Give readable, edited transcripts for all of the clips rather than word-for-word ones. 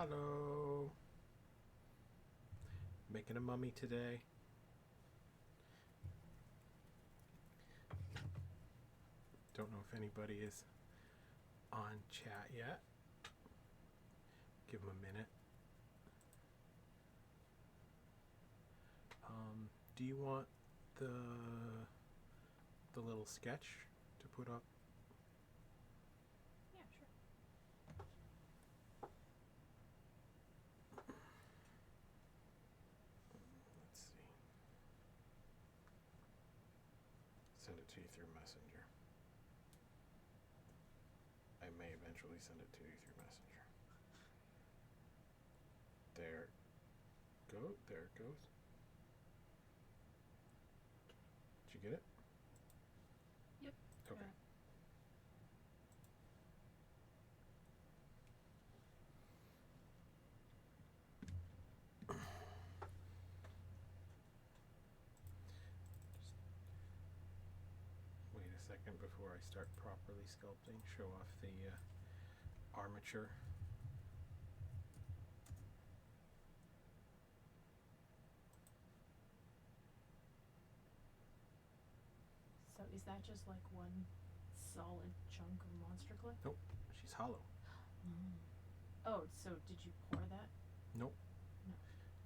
Hello. Making a mummy today. Don't know if anybody is on chat yet. Give them a minute. Do you want the little sketch to put up? Yeah, sure. Let's see. Send it to you through Messenger. I may eventually send it to you through Messenger. There it goes. Did you get it? Yep. Okay. Wait a second before I start properly sculpting. Show off the armature. So is that just like one solid chunk of monster clay? Nope, she's hollow. Oh, so did you pour that? Nope.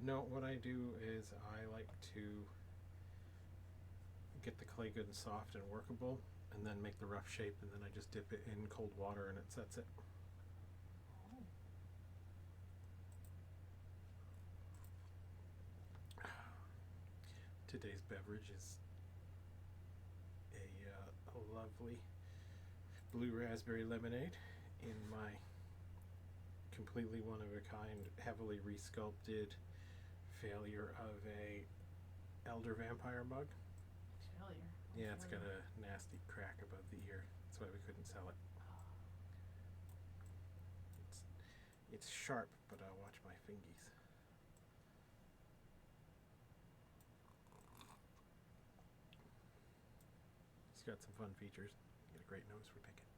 No, what I do is I like to get the clay good and soft and workable, and then make the rough shape, and then I just dip it in cold water and it sets it. Today's beverage is a lovely blue raspberry lemonade in my completely one-of-a-kind, heavily resculpted failure of a elder vampire mug. Failure. Yeah, it's got a nasty crack above the ear. That's why we couldn't sell it. It's sharp, but I'll watch my fingies. It's got some fun features. You get a great nose for picking.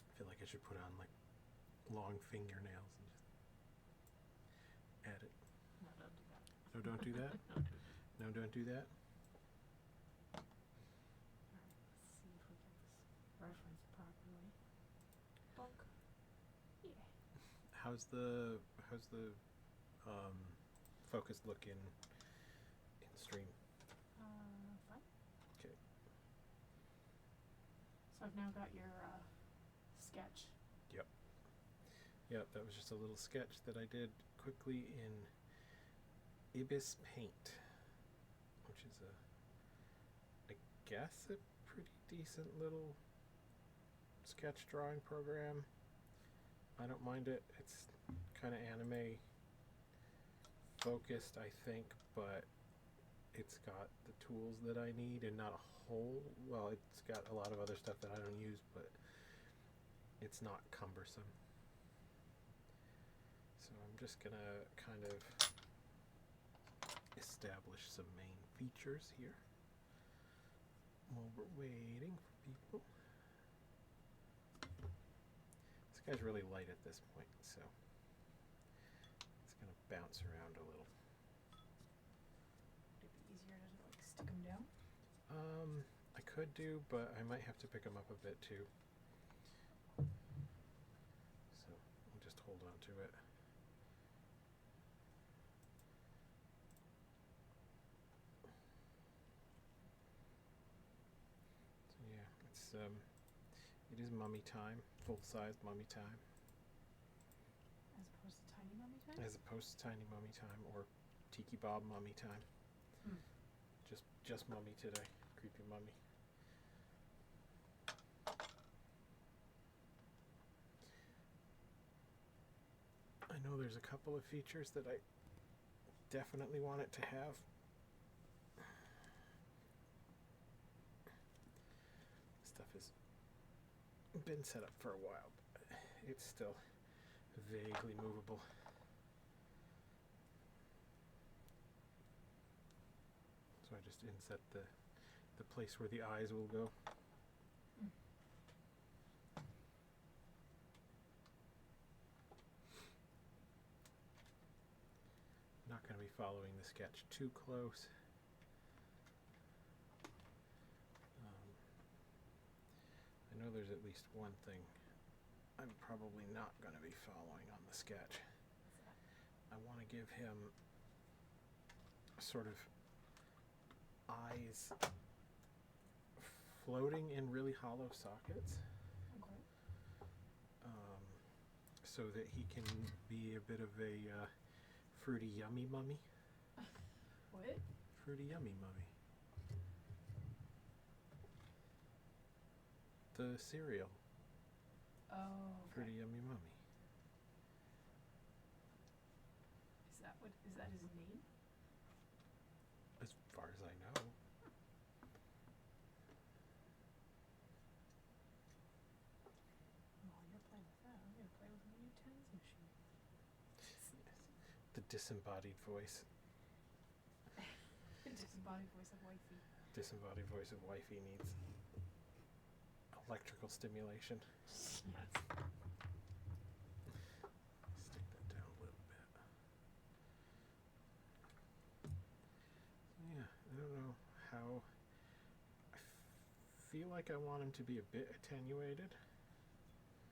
I feel like I should put on like long fingernails and just add it. No, don't do that. No, don't do that? No, don't do that? Alright, let's see if we get this reference properly. Bonk. Yeah. How's the focus look in stream? Fine. Okay. So I've now got your sketch. Yep, that was just a little sketch that I did quickly in Ibis Paint, which is I guess a pretty decent little sketch drawing program. I don't mind it. It's kind of anime focused, I think, but it's got the tools that I need and not a whole, well, it's got a lot of other stuff that I don't use, but it's not cumbersome. So I'm just gonna kind of establish some main features here while we're waiting for people. This guy's really light at this point, so it's gonna bounce around a little. Would it be easier to like stick them down? I could do, but I might have to pick them up a bit too. So I'll just hold on to it. So yeah, it is mummy time, full-sized mummy time. As opposed to tiny mummy time? As opposed to tiny mummy time or Tiki Bob mummy time. Just mummy today. Creepy mummy. I know there's a couple of features that I definitely want it to have. Stuff has been set up for a while, but it's still vaguely movable. So I just inset the place where the eyes will go. Not going to be following the sketch too close. I know there's at least one thing I'm probably not going to be following on the sketch. What's that? I want to give him sort of eyes floating in really hollow sockets, Okay. so that he can be a bit of a fruity yummy mummy. What? Fruity yummy mummy. The cereal. Oh. Okay. Fruity yummy mummy. Is that his name? As far as I know. While you're playing with that, I'm gonna play with my new tens machine. The disembodied voice. Disembodied voice of wifey. Disembodied voice of wifey needs electrical stimulation. Yes. Stick that down a little bit. Yeah, I don't know how. I feel like I want him to be a bit attenuated.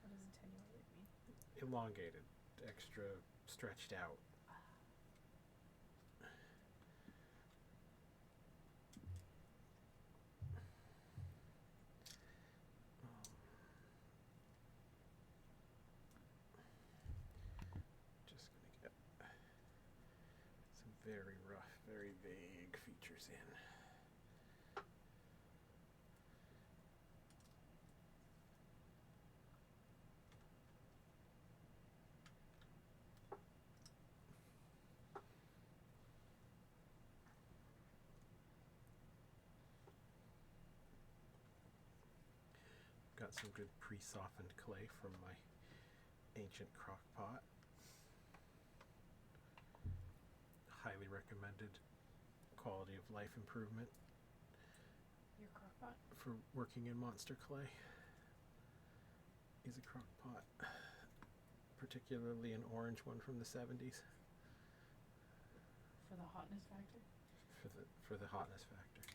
What does attenuated mean? Elongated, extra stretched out. Just gonna get some very rough, very vague features in. Got some good pre-softened clay from my ancient crock pot. Highly recommended quality of life improvement Your crock pot? for working in monster clay is a crock pot, particularly an orange one from the 70s For the hotness factor? for the hotness factor.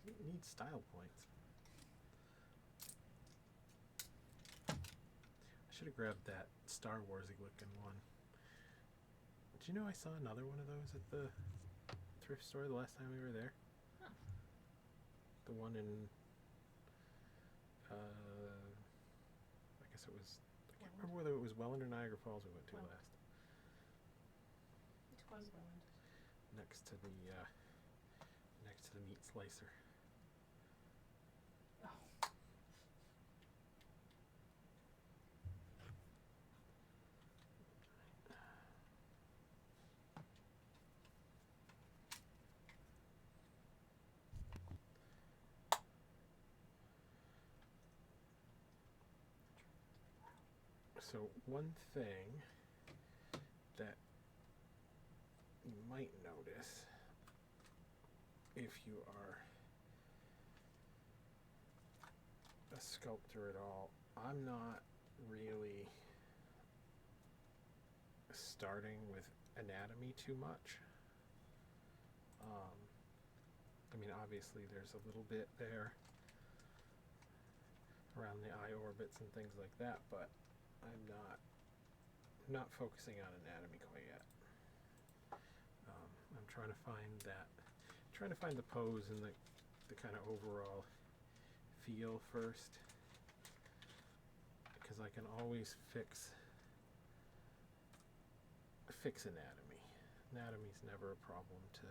You need style points. I should have grabbed that Star Wars-y looking one. Did you know I saw another one of those at the thrift store the last time we were there? Huh. The one in, I guess it was, I can't remember whether it was Welland or Niagara Falls we went to Welland. last. It was Welland. Next to the meat slicer. Oh. So one thing that you might notice if you are a sculptor at all, I'm not really starting with anatomy too much. I mean, obviously there's a little bit there around the eye orbits and things like that, but I'm not focusing on anatomy quite yet. I'm trying to find the pose and the kind of overall feel first, because I can always fix anatomy. Anatomy's never a problem to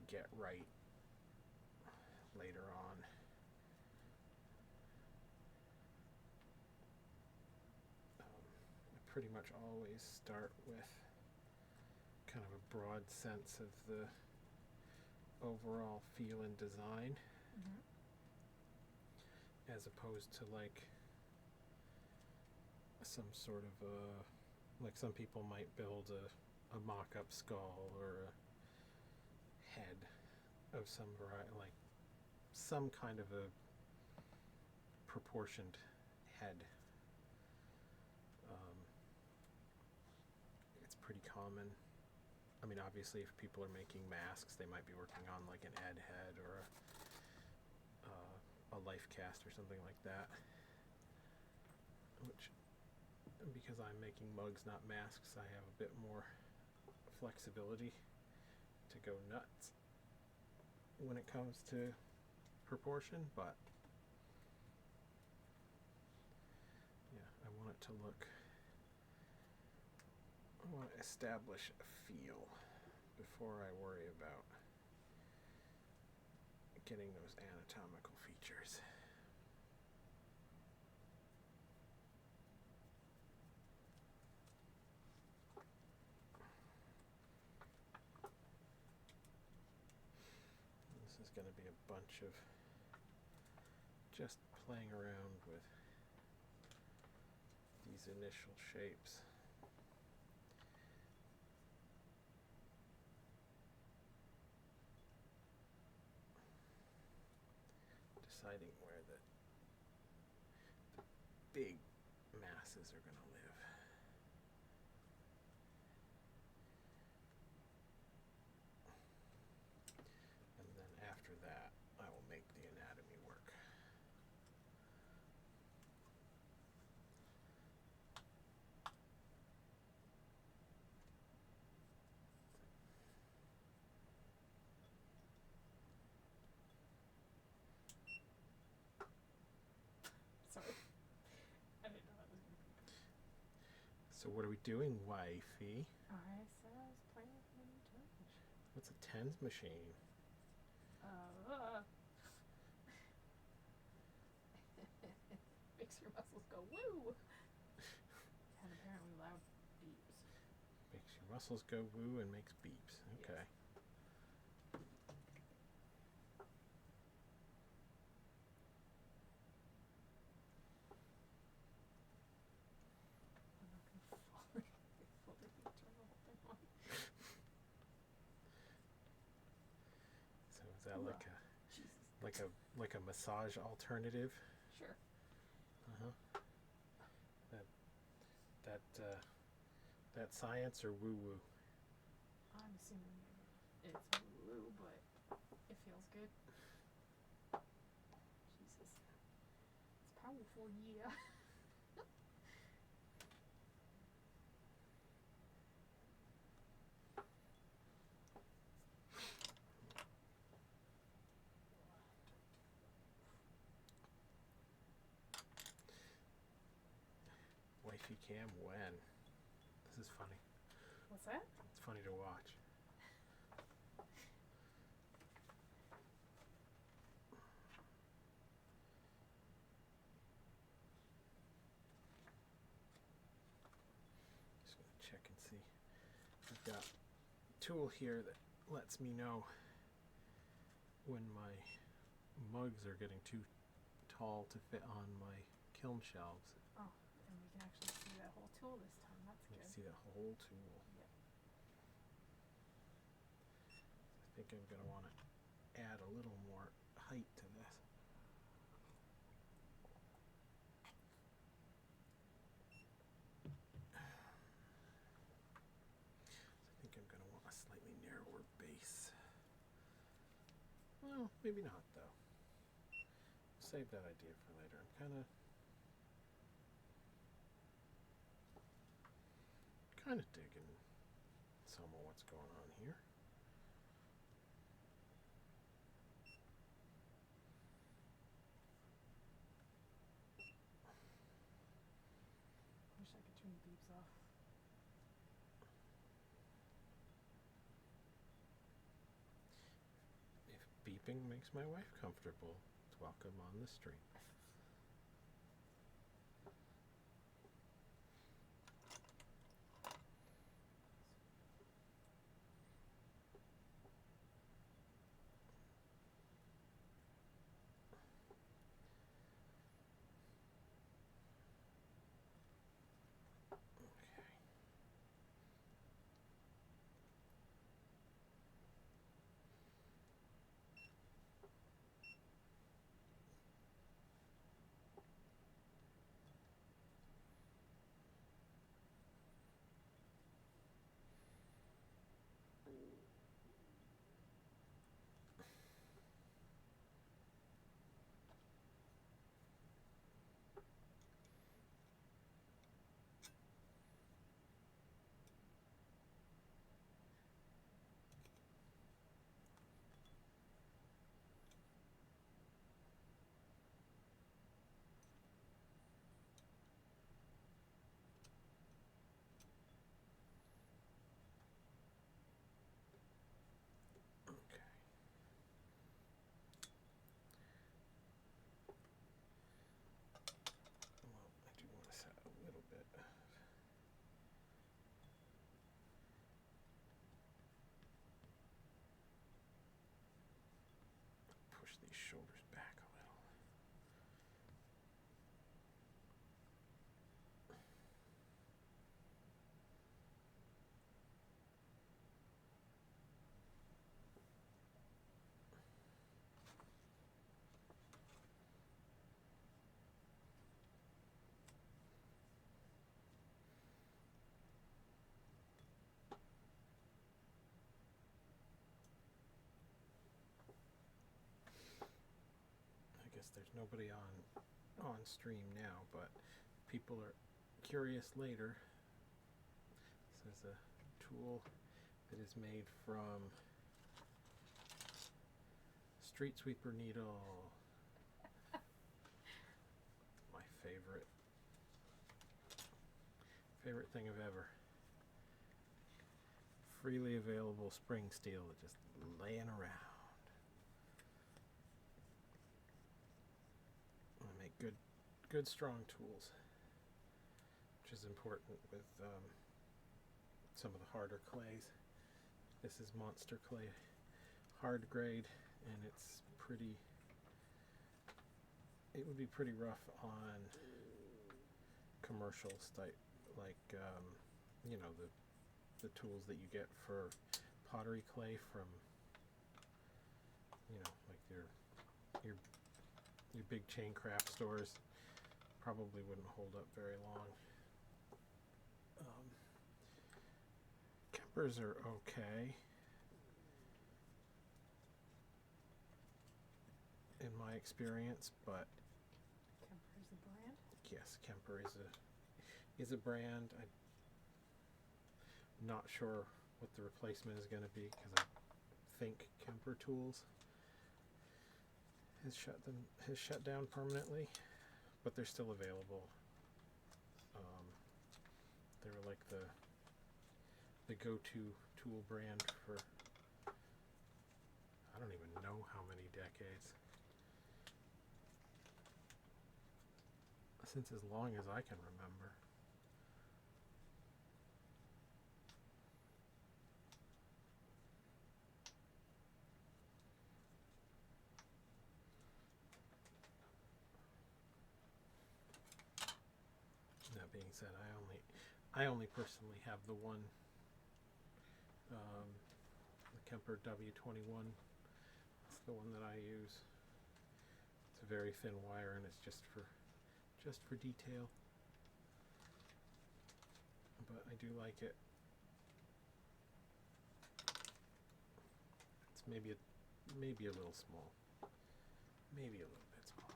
get right later on. I pretty much always start with kind of a broad sense of the overall feel and design, Mm-hmm. as opposed to like some sort of like some people might build a mock-up skull or a head of some variety, like some kind of a proportioned head. common. I mean, obviously, if people are making masks, they might be working on like an ad head or a life cast or something like that. Which, because I'm making mugs, not masks, I have a bit more flexibility to go nuts when it comes to proportion, but yeah, I want it to look, I want to establish a feel before I worry about getting those anatomical features. This is going to be a bunch of just playing around with these initial shapes. Deciding where the big masses are going to live. And then after that, I will make the anatomy work. Sorry. I didn't know that was going to be. So what are we doing, wifey? I said I was playing with my new toy machine. What's a tens machine? Makes your muscles go woo. And apparently loud beeps. Makes your muscles go woo and makes beeps. Okay. Yes. I'm not gonna fully turn the whole thing on. So is that like Jesus. like a massage alternative? Sure. Uh-huh. That science or woo woo? I'm assuming it's woo, but it feels good. Jesus. It's powerful, yeah. Wifey cam when? This is funny. What's that? It's funny to watch. Just gonna check and see. I've got a tool here that lets me know when my mugs are getting too tall to fit on my kiln shelves. Oh, and we can actually see that whole tool this time. That's You good. can see the whole tool. Yep. I think I'm going to want to add a little more height to this. I think I'm going to want a slightly narrower base. Well, maybe not though. Save that idea for later. I'm kind of digging some of what's going on here. Wish I could turn the beeps off. If beeping makes my wife comfortable, it's welcome on the stream. these shoulders back a little. I guess there's nobody on stream now, but people are curious later. This is a tool that is made from street sweeper needle. My favorite thing of ever. Freely available spring steel just laying around. I make good strong tools, which is important with some of the harder clays. This is monster clay, hard grade, and it would be pretty rough on commercial type, like the tools that you get for pottery clay from like your big chain craft stores. Probably wouldn't hold up very long. Kempers are okay in my experience, but Kemper is a brand? yes, Kemper is a brand. I'm not sure what the replacement is going to be, because I think Kemper Tools has shut down permanently, but they're still available. They were like the go-to tool brand for I don't even know how many decades. Since as long as I can remember. That being said, I only personally have the one, the Kemper W21. It's the one that I use. It's a very thin wire, and it's just for detail. But I do like it. It's maybe a little small. Maybe a little bit small.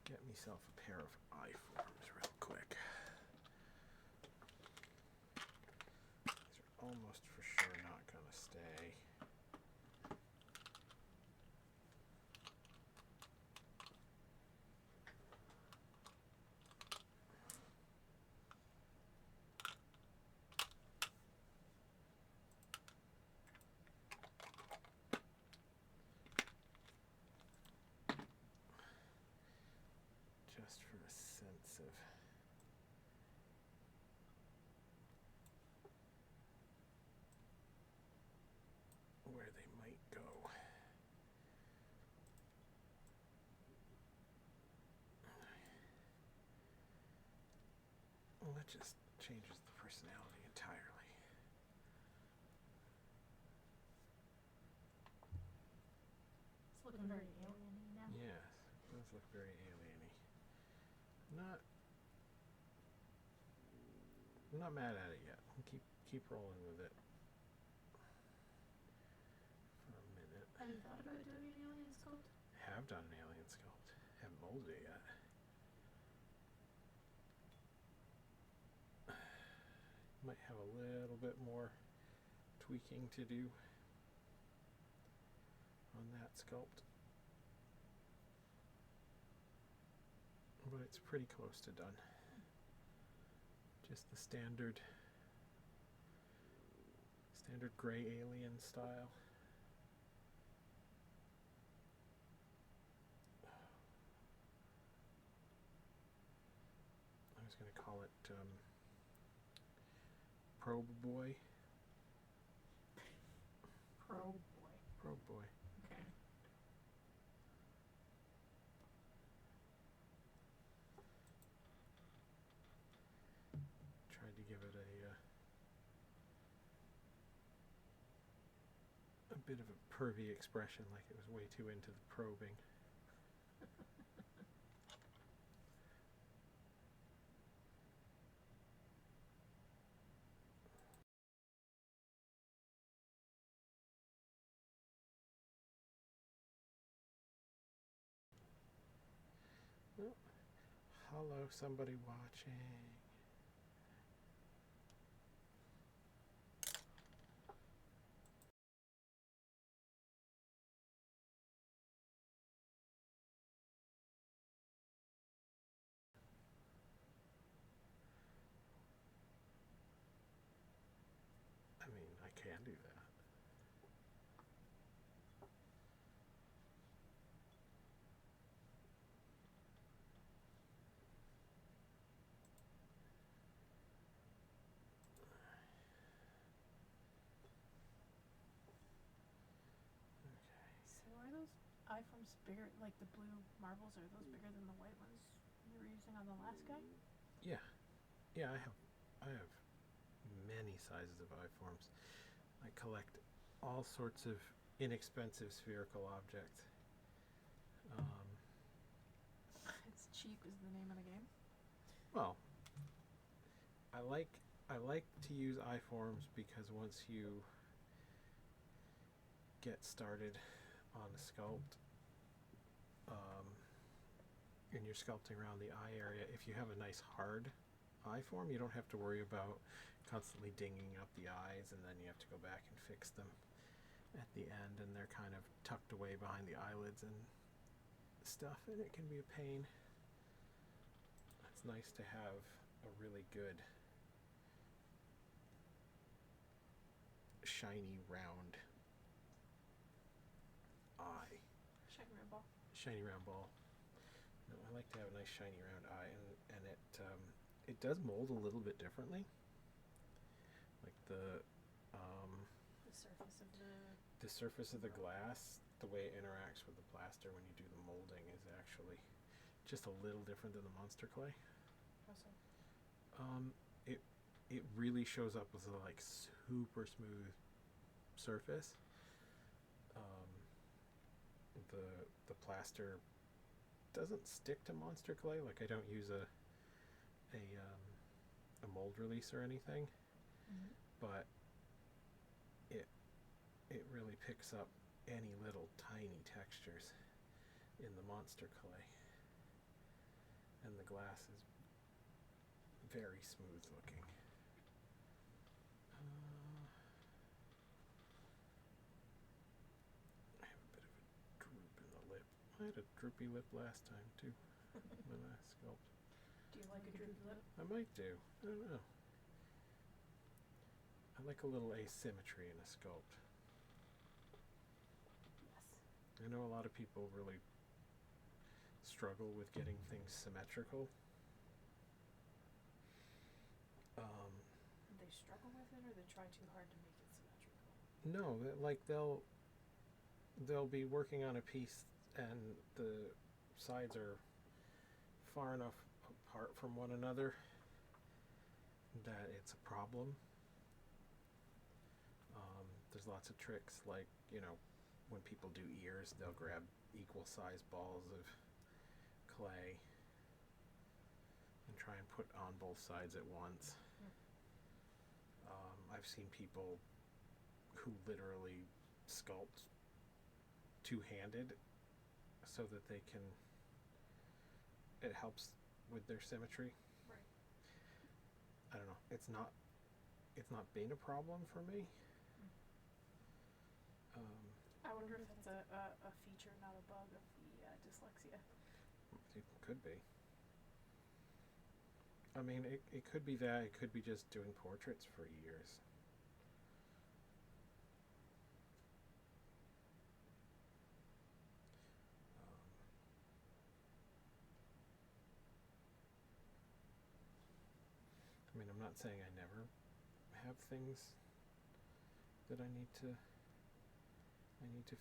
Get myself a pair of I-forms real quick. These are almost for sure not going to stay. Just for a sense of where they might go. Well, that just changes the personality entirely. It's looking very alien-y now. Yes, it does look very alien-y. I'm not mad at it yet. I'll keep rolling with it for a minute. Have you thought about doing an alien sculpt? Have done an alien sculpt. Haven't molded it yet. Might have a little bit more tweaking to do on that sculpt. But it's pretty close to done. Just the standard gray alien style. I was going to call it Probe Boy. Probe boy. Probe Boy. Okay. Tried to give it a bit of a pervy expression, like it was way too into the probing. Oh, hello, somebody watching. I mean, I can do that. So are those iPhones bigger, like the blue marbles, are those bigger than the white ones you were using on the last guy? Yeah, yeah. I have many sizes of iForms. I collect all sorts of inexpensive spherical objects. It's cheap is the name of the game. Well, I like to use iForms because once you get started on a sculpt, and you're sculpting around the eye area, if you have a nice hard iForm, you don't have to worry about constantly dinging up the eyes, and then you have to go back and fix them at the end, and they're kind of tucked away behind the eyelids and stuff, and it can be a pain. It's nice to have a really good shiny round eye. Shiny round ball. No, I like to have a nice shiny round eye, and it does mold a little bit differently. Like the surface of the glass, the way it interacts with the plaster when you do the molding is actually just a little different than the monster clay. How so? It really shows up as a like super smooth surface. The plaster doesn't stick to monster clay. Like I don't use a mold release or anything, but it really picks up any little tiny textures in the monster clay, and the glass is very smooth looking. I have a bit of a droop in the lip. I had a droopy lip last time too. My last sculpt. Do you like a droopy lip? I might do. I don't know. I like a little asymmetry in a sculpt. Yes. I know a lot of people really struggle with getting things symmetrical. They struggle with it, or they try too hard to make it symmetrical? No, like they'll be working on a piece and the sides are far enough apart from one another that it's a problem. There's lots of tricks, like, when people do ears, they'll grab equal sized balls of clay and try and put on both sides at once. I've seen people who literally sculpt two-handed so that it helps with their symmetry. Right. I don't know. It's not been a problem for me. I wonder if that's a feature, not a bug of the dyslexia. It could be. I mean, it could be that. It could be just doing portraits for years. I mean, I'm not saying I never have things that I need to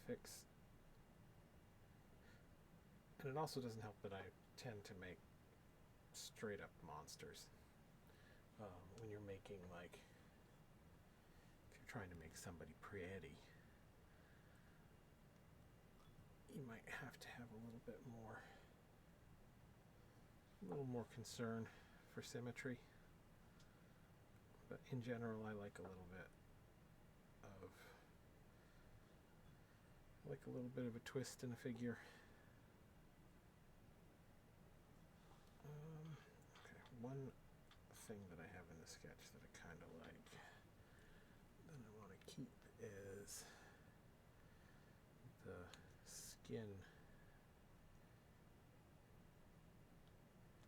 fix. And it also doesn't help that I tend to make straight up monsters. When you're making, like, if you're trying to make somebody pretty, you might have to have a little more concern for symmetry. But in general, I like a little bit of a twist in a figure. Okay, one thing that I have in the sketch that I kind of like that I want to keep is the skin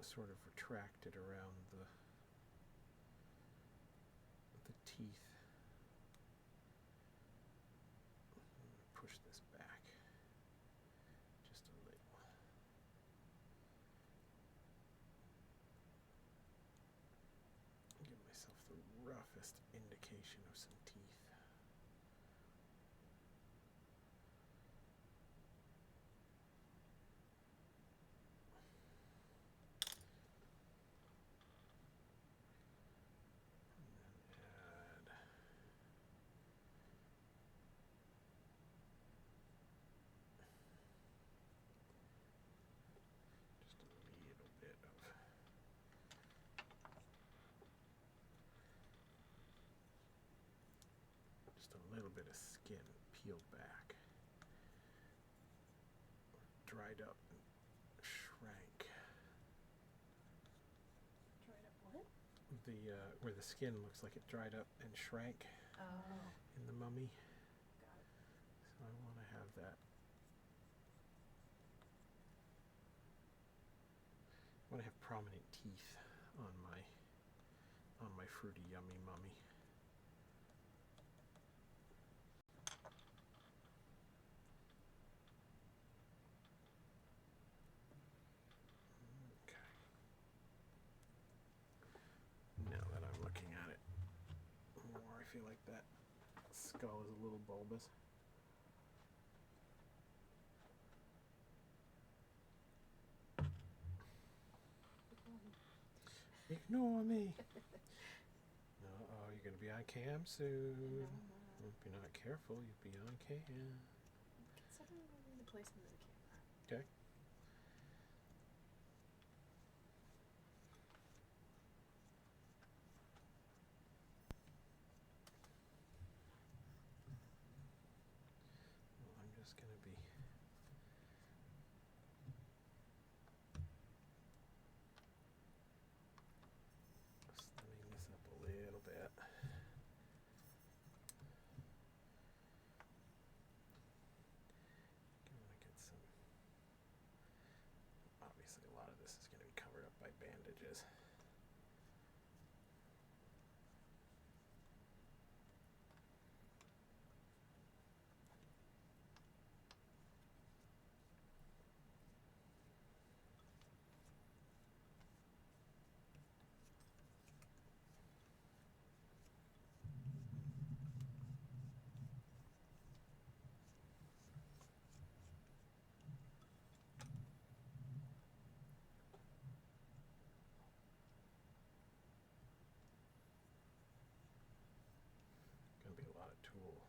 sort of retracted around the teeth. I'm going to push this back just a little. Give myself the roughest indication of some teeth. Just a little bit of skin peeled back, dried up and shrank. Dried up what? Where the skin looks like it dried up and shrank in the mummy. Got it. So I want to have that. I want to have prominent teeth on my fruity yummy mummy. Now that I'm looking at it more, I feel like that skull is a little bulbous. Ignore me. Uh-oh, you're going to be on cam soon. No. If you're not careful, you'll be on cam. Considering the placement of the camera. Okay. Well, I'm just going to be slimming this up a little bit. I want to get some. Obviously, a lot of this is going to be covered up by bandages. Going to be a lot of tool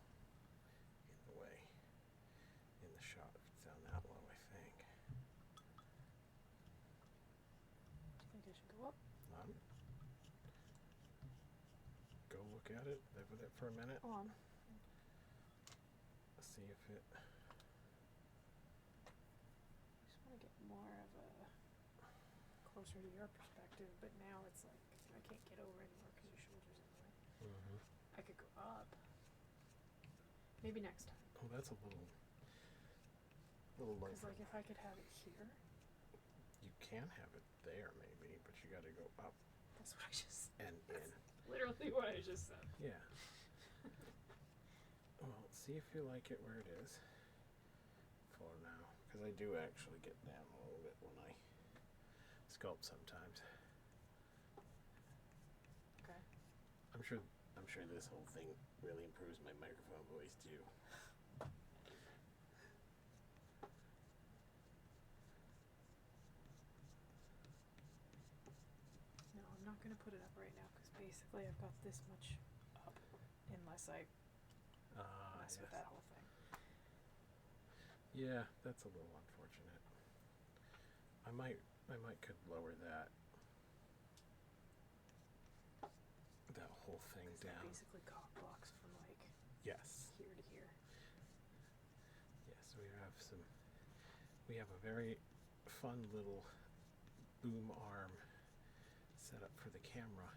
in the way in the shot if it's down that low, I think. Think I should go up? Go look at it, live with it for a minute. On. See if it. I just want to get more of a closer to your perspective, but now it's like I can't get over anymore because your shoulder's in the way. Mm-hmm. I could go up. Maybe next time. Oh, that's a little little low. Because, like, if I could have it here, You can have it there maybe, but you got to go up that's what I just. and in. Literally what I just said. Yeah. Well, see if you like it where it is for now, because I do actually get down a little bit when I sculpt sometimes. Okay. I'm sure this whole thing really improves my microphone voice too. No, I'm not gonna put it up right now because basically I've got this much up unless I mess with Yes. that whole thing. Yeah, that's a little unfortunate. I might could lower that whole thing 'Cause that down. basically cock blocks from like Yes. here to here. Yes, we have a very fun little boom arm set up for the camera.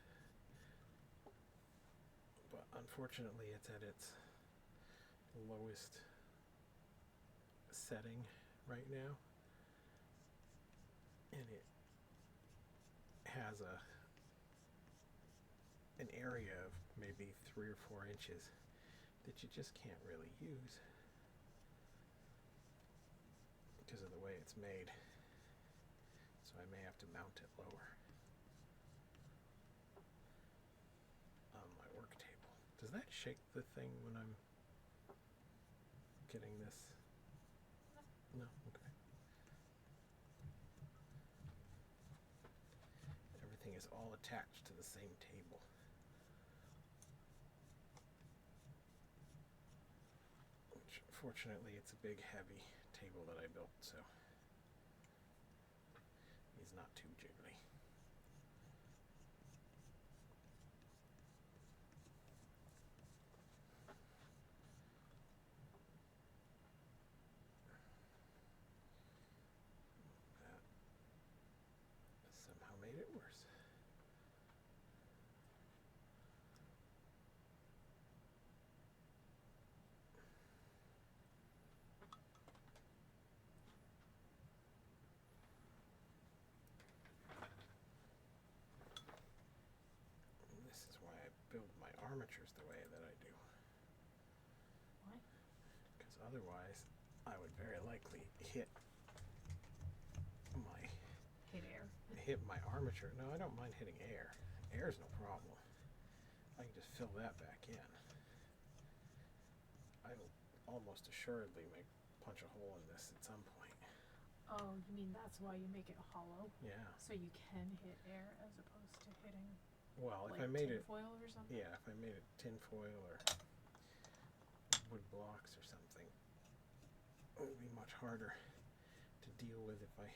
But unfortunately it's at its lowest setting right now. And it has an area of maybe 3 or 4 inches that you just can't really use because of the way it's made. So I may have to mount it lower on my work table. Does that shake the thing when I'm getting this? No? Okay. Everything is all attached to the same table. Which, fortunately, it's a big, heavy table that I built, so he's not too jiggly. That somehow made it worse. And this is why I build my armatures the way that I do. Why? Because otherwise, I would very likely hit my armature. No, I don't mind hitting air. Air's no problem. I can just fill that back in. I will almost assuredly punch a hole in this at some point. Oh, you mean that's why you make it hollow? Yeah. So you can hit air as opposed to hitting Well, like if I made it, tinfoil or something? yeah, if I made it tinfoil or wood blocks or something, it would be much harder to deal with if I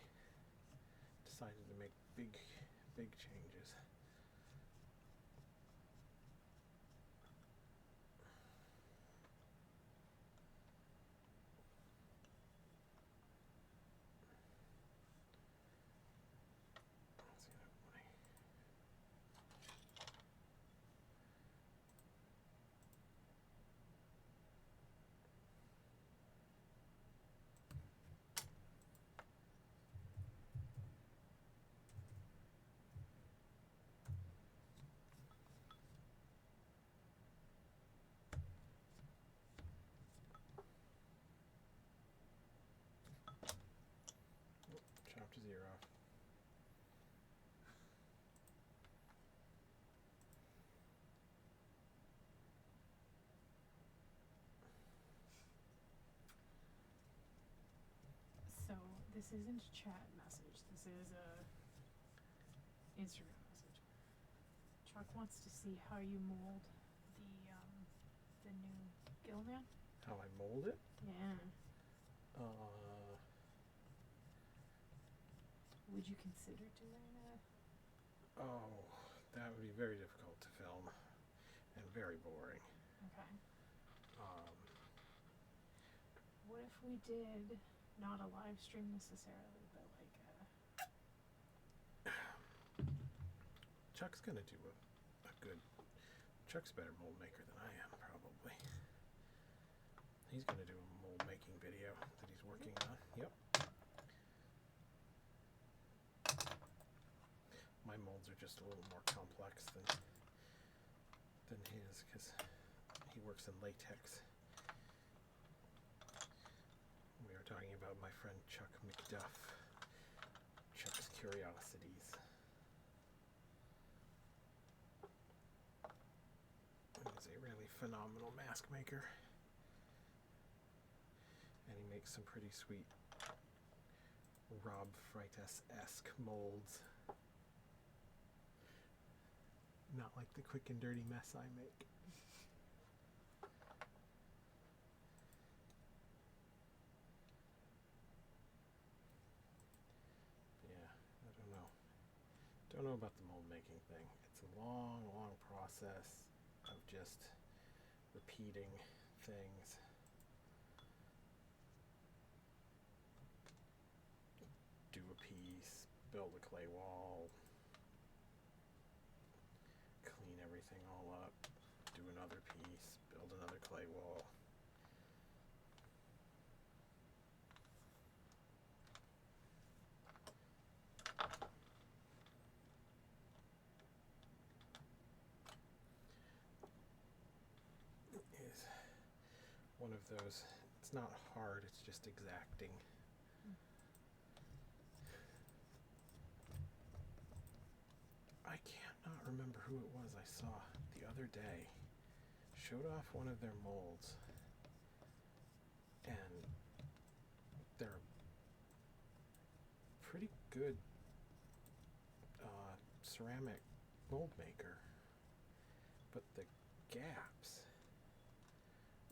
decided to make big changes. Let's see that money. Chopped his ear off. So this isn't a chat message. This is a Instagram message. Chuck wants to see how you mold the new Gilman. How I mold it? Yeah. Would you consider doing a? Oh, that would be very difficult to film and very boring. Okay. What if we did not a live stream necessarily, but like Chuck's gonna do a good. Chuck's a better mold maker than I am, probably. He's gonna do a mold making making video that he's working on. Yep. My molds are just a little more complex than his because he works in latex. We are talking about my friend Chuck McDuff. Chuck's Curiosities. He's a really phenomenal mask maker. And he makes some pretty sweet Rob Freitas-esque molds. Not like the quick and dirty mess I make. Yeah, I don't know. Don't know about the mold making thing. It's a long, long process of just repeating things. Do a piece, build a clay wall, clean everything all up, do another piece, build another clay wall. It is one of those, it's not hard, it's just exacting. I cannot remember who it was I saw the other day. Showed off one of their molds, and they're pretty good ceramic mold maker, but the gaps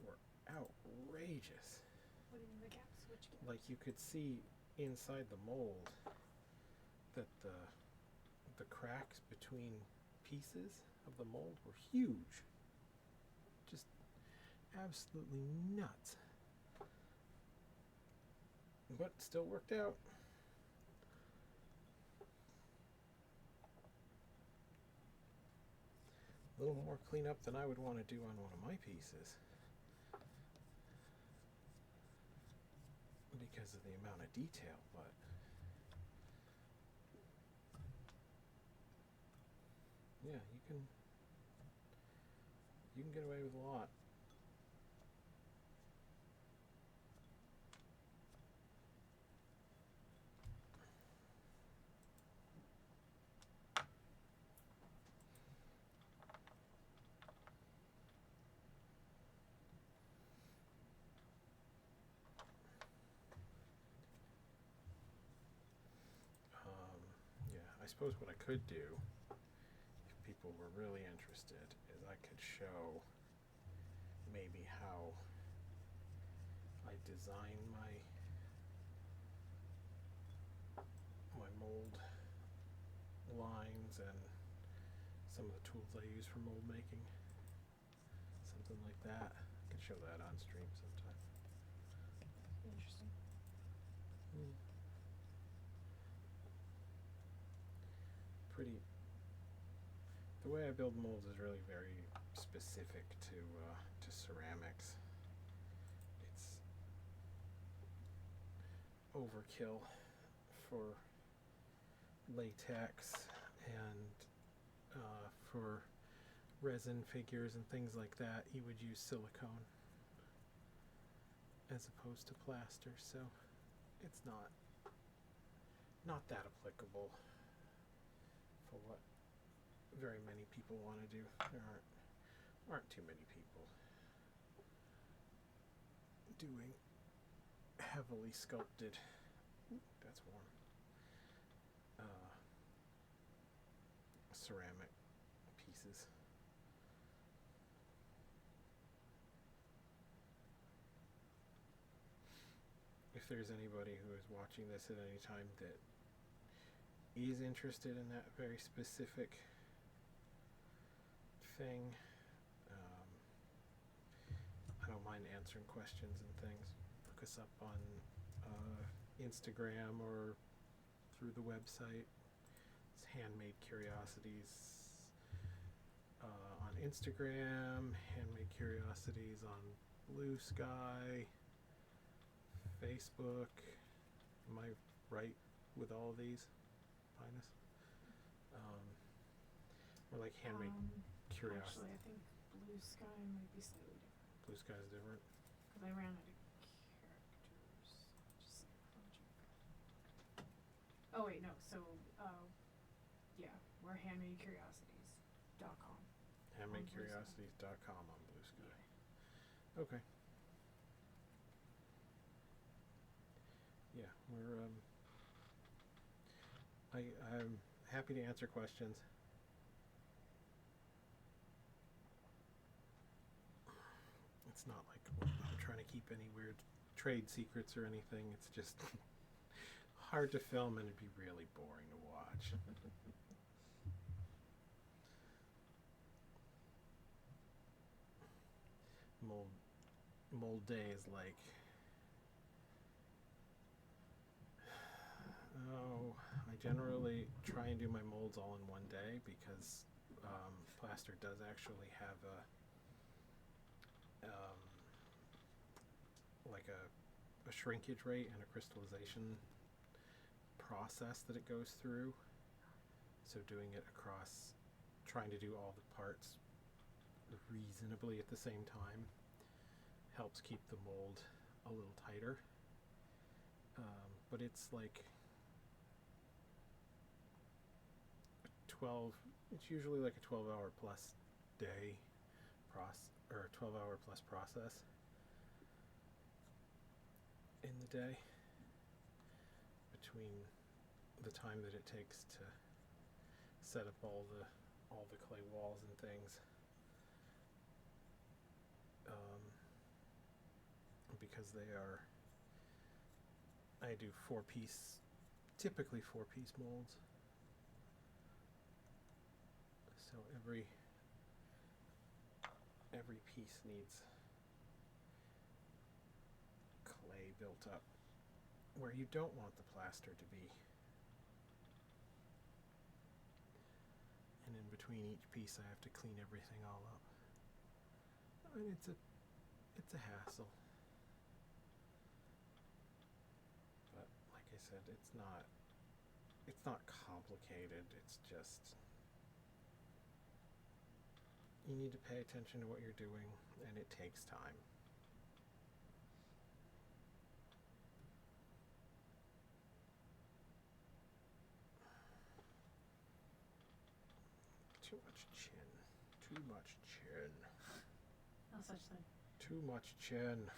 were outrageous. What do you mean the gaps? Which gaps? Like you could see inside the mold that the cracks between pieces of the mold were huge. Just absolutely nuts. But still worked out. A little more cleanup than I would want to do on one of my pieces. Because of the amount of detail, but yeah, you can get away with a lot. Yeah, I suppose what I could do, if people were really interested, is I could show maybe how I design my mold lines and some of the tools I use for mold making. Something like that. I could show that on stream sometime. Interesting. Pretty. The way I build molds is really very specific to ceramics. It's overkill for latex and for resin figures and things like that. You would use silicone as opposed to plaster, so it's not that applicable for what very many people want to do. There aren't too many people doing heavily sculpted, that's warm, ceramic pieces. If there's anybody who is watching this at any time that is interested in that very specific thing, I don't mind answering questions and things. Look us up on Instagram or through the website. It's Handmade Curiosities on Instagram, Handmade Curiosities on Blue Sky. Facebook. Am I right with all of these, Pinus? Or like handmade curiosity. Actually, I think Blue Sky might be slightly different. Blue Sky is different. Because I ran out of characters. Just a second, let me check. Oh wait, no. So, yeah, we're handmadecuriosities.com. Handmadecuriosities.com on Blue Sky. Yeah. Okay. Yeah, we're I'm happy to answer questions. It's not like I'm trying to keep any weird trade secrets or anything. It's just hard to film and it'd be really boring to watch. Mold day is like, oh, I generally try and do my molds all in one day because plaster does actually have like a shrinkage rate and a crystallization process that it goes through. So doing it across, trying to do all the parts reasonably at the same time helps keep the mold a little tighter. But it's like it's usually like a 12-hour plus day or a 12-hour plus process in the day between the time that it takes to set up all the clay walls and things, because I do typically 4-piece molds. So every piece needs clay built up where you don't want the plaster to be. And in between each piece I have to clean everything all up. And it's a hassle. But like I said, it's not complicated. It's just you need to pay attention to what you're doing, and it takes time. Too much chin. No such thing. Too much chin.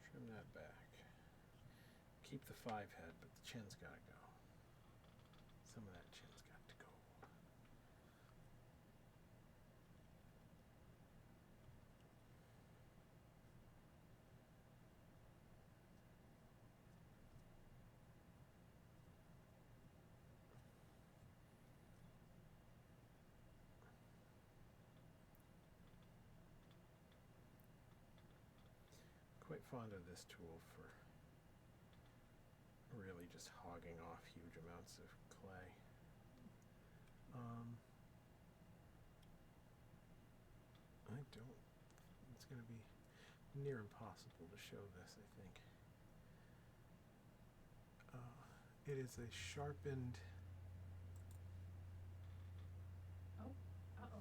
Trim that back. Keep the 5 head, but the chin's gotta go. Some of that chin's got to go. Quite fond of this tool for really just hogging off huge amounts of clay. It's going to be near impossible to show this, I think. It is a sharpened... Oh, uh-oh.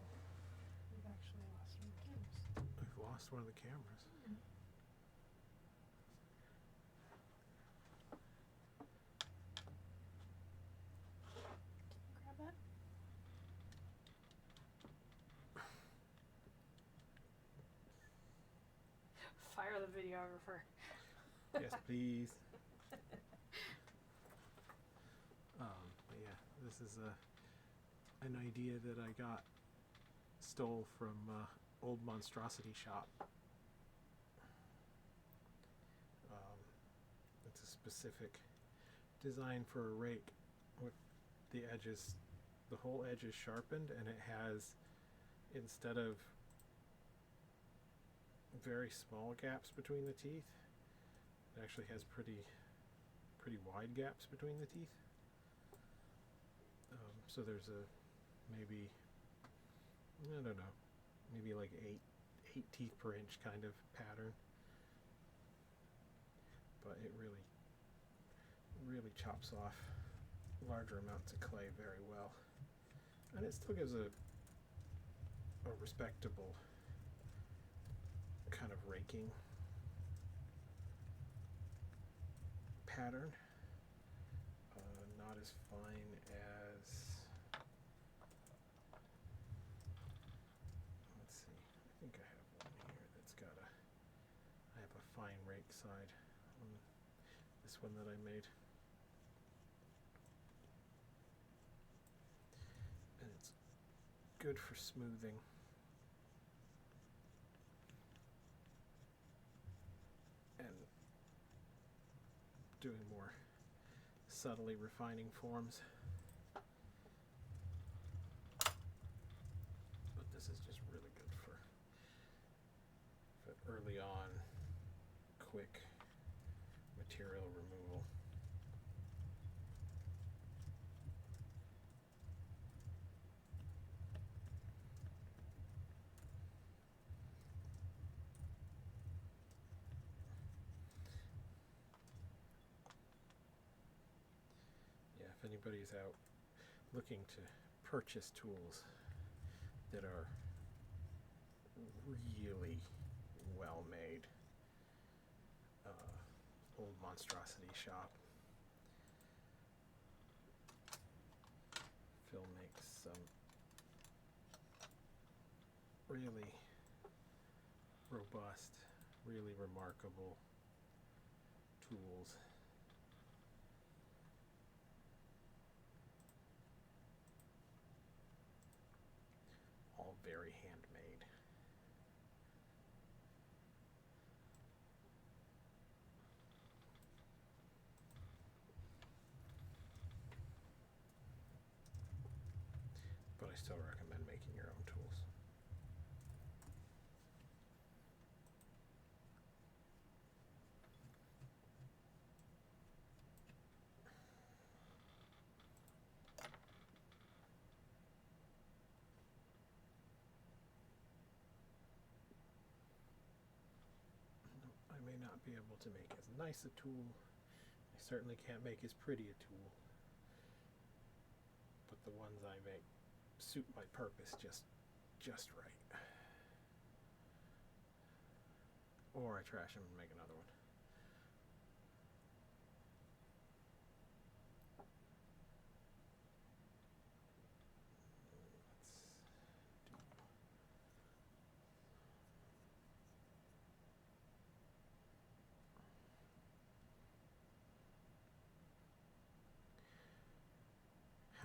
We've actually lost one of the cameras. I've lost one of the cameras. Mm-hmm. Grab that. Fire the videographer. Yes, please. But yeah, this is an idea that I stole from Old Monstrosity Shop. It's a specific design for a rake with the whole edge is sharpened, and it has, instead of very small gaps between the teeth, it actually has pretty wide gaps between the teeth. So there's maybe, I don't know, maybe like 8 8 teeth per inch kind of pattern. But it really, really chops off larger amounts of clay very well. And it still gives a respectable kind of raking pattern. Not as fine as, let's see, I think I have one here that's got I have a fine rake side on this one that I made. And it's good for smoothing. And doing more subtly refining forms. But this is just really good for early on quick material removal. If anybody's out looking to purchase tools that are really well made, Old Monstrosity Shop. Phil makes some really robust, really remarkable tools. All very handmade. But I still recommend making your own tools. I may not be able to make as nice a tool. I certainly can't make as pretty a tool. But the ones I make suit my purpose just right. Or I trash them and make another one.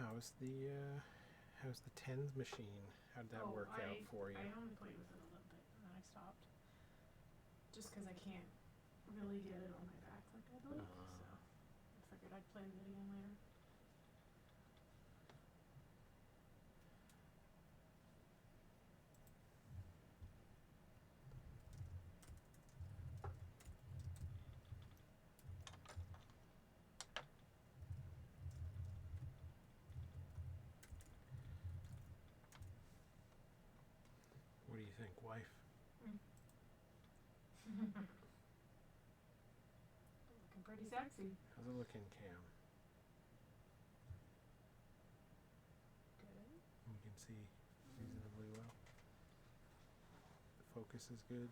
How's the tens machine? How'd that work out for you? I only played with it a little bit and then I stopped. Just because I can't really get it on my back like I'd like. So I figured I'd play with it again later. What do you think, wife? Looking pretty sexy. How's it looking, Cam? Good. You can see reasonably well. The focus is good.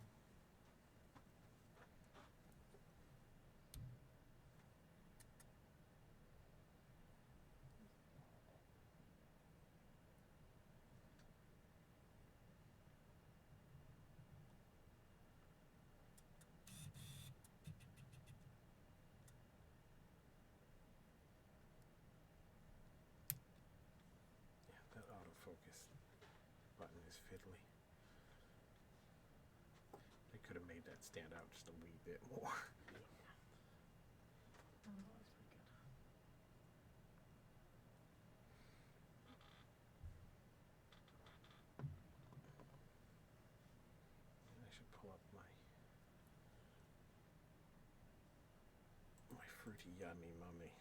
That autofocus button is fiddly. They could have made that stand out just a wee bit more. Yeah. Oh, that's pretty good. I should pull up my fruity yummy mummy.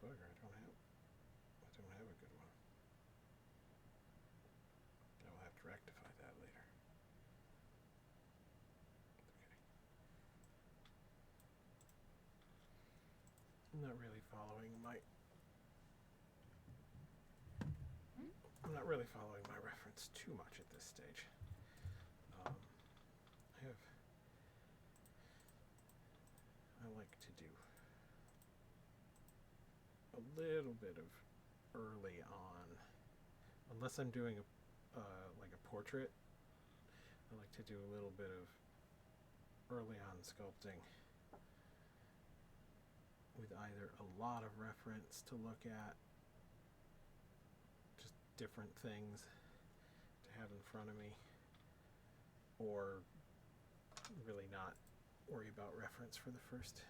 bugger, I don't have a good one. I will have to rectify that later. Okay. I'm not really following my reference too much at this stage. I like to do a little bit of early on, unless I'm doing like a portrait. I like to do a little bit of early on sculpting with either a lot of reference to look at, just different things to have in front of me, or really not worry about reference for the first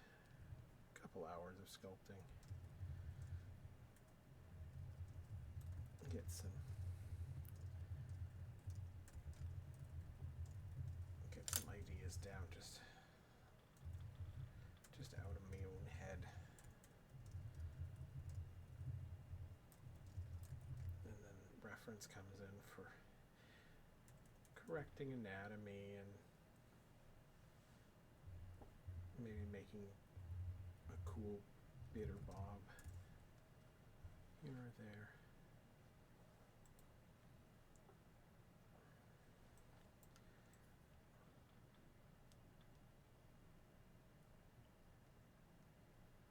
couple hours of sculpting. Get some ideas down just out of my own head. And then reference comes in for correcting anatomy and maybe making a cool bit or bob here or there.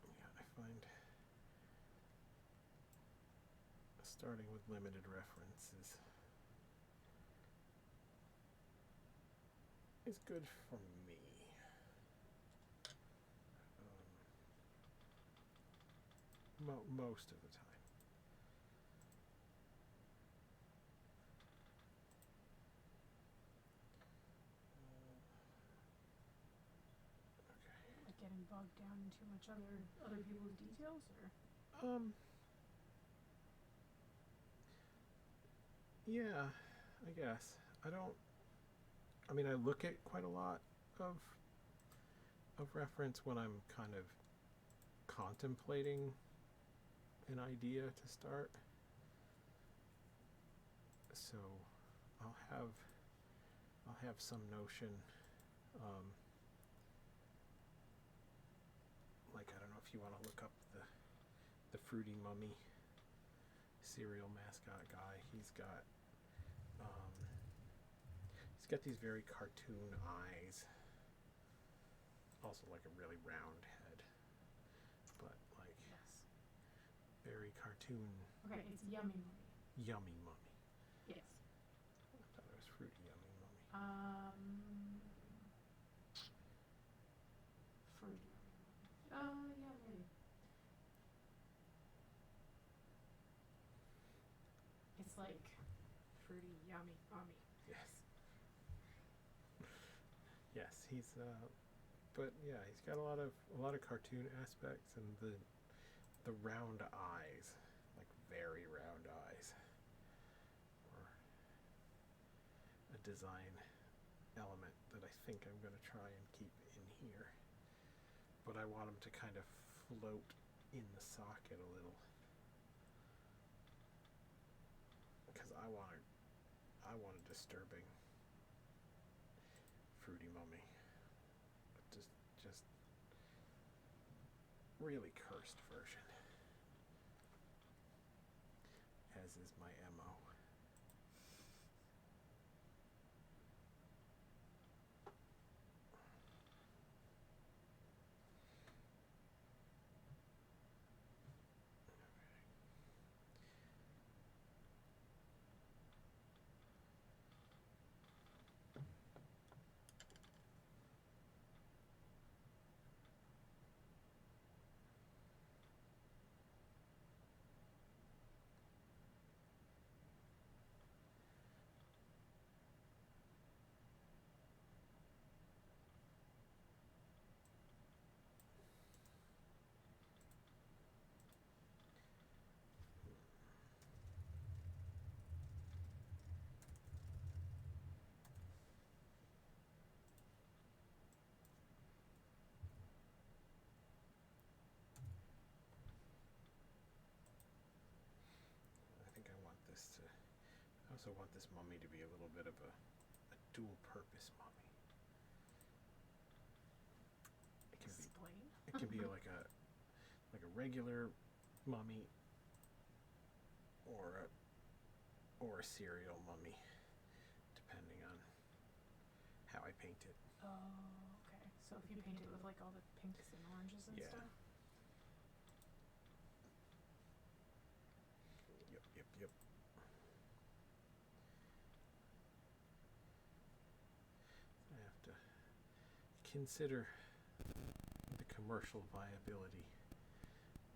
Yeah, I find starting with limited references is good for me. Most of the time. Okay. Like getting bogged down in too much other people's details, or? Yeah, I guess. I mean, I look at quite a lot of reference when I'm kind of contemplating an idea to start. So I'll have some notion, like, I don't know if you want to look up the Fruity Mummy cereal mascot guy. He's got these very cartoon eyes, also like a really round head, but like very cartoon. Okay, it's Yummy Mummy. Yummy Mummy. Yes. I thought it was Fruity Yummy Mummy. Fruity Yummy Mummy. Yeah, maybe. It's like Fruity Yummy Mummy. Yes. Yes, he's but yeah, he's got a lot of cartoon aspects, and the round eyes, like very round eyes, or a design element that I think I'm going to try and keep in here. But I want him to kind of float in the socket a little, because I want a disturbing Fruity Mummy. Just really cursed version, as is my MO. I also want this mummy to be a little bit of a dual-purpose mummy. Explain. It can be like a regular mummy or a serial mummy, depending on how I paint it. Oh, okay. So if you paint it with like all the pinks and oranges and Yeah. stuff. Yep. I have to consider the commercial viability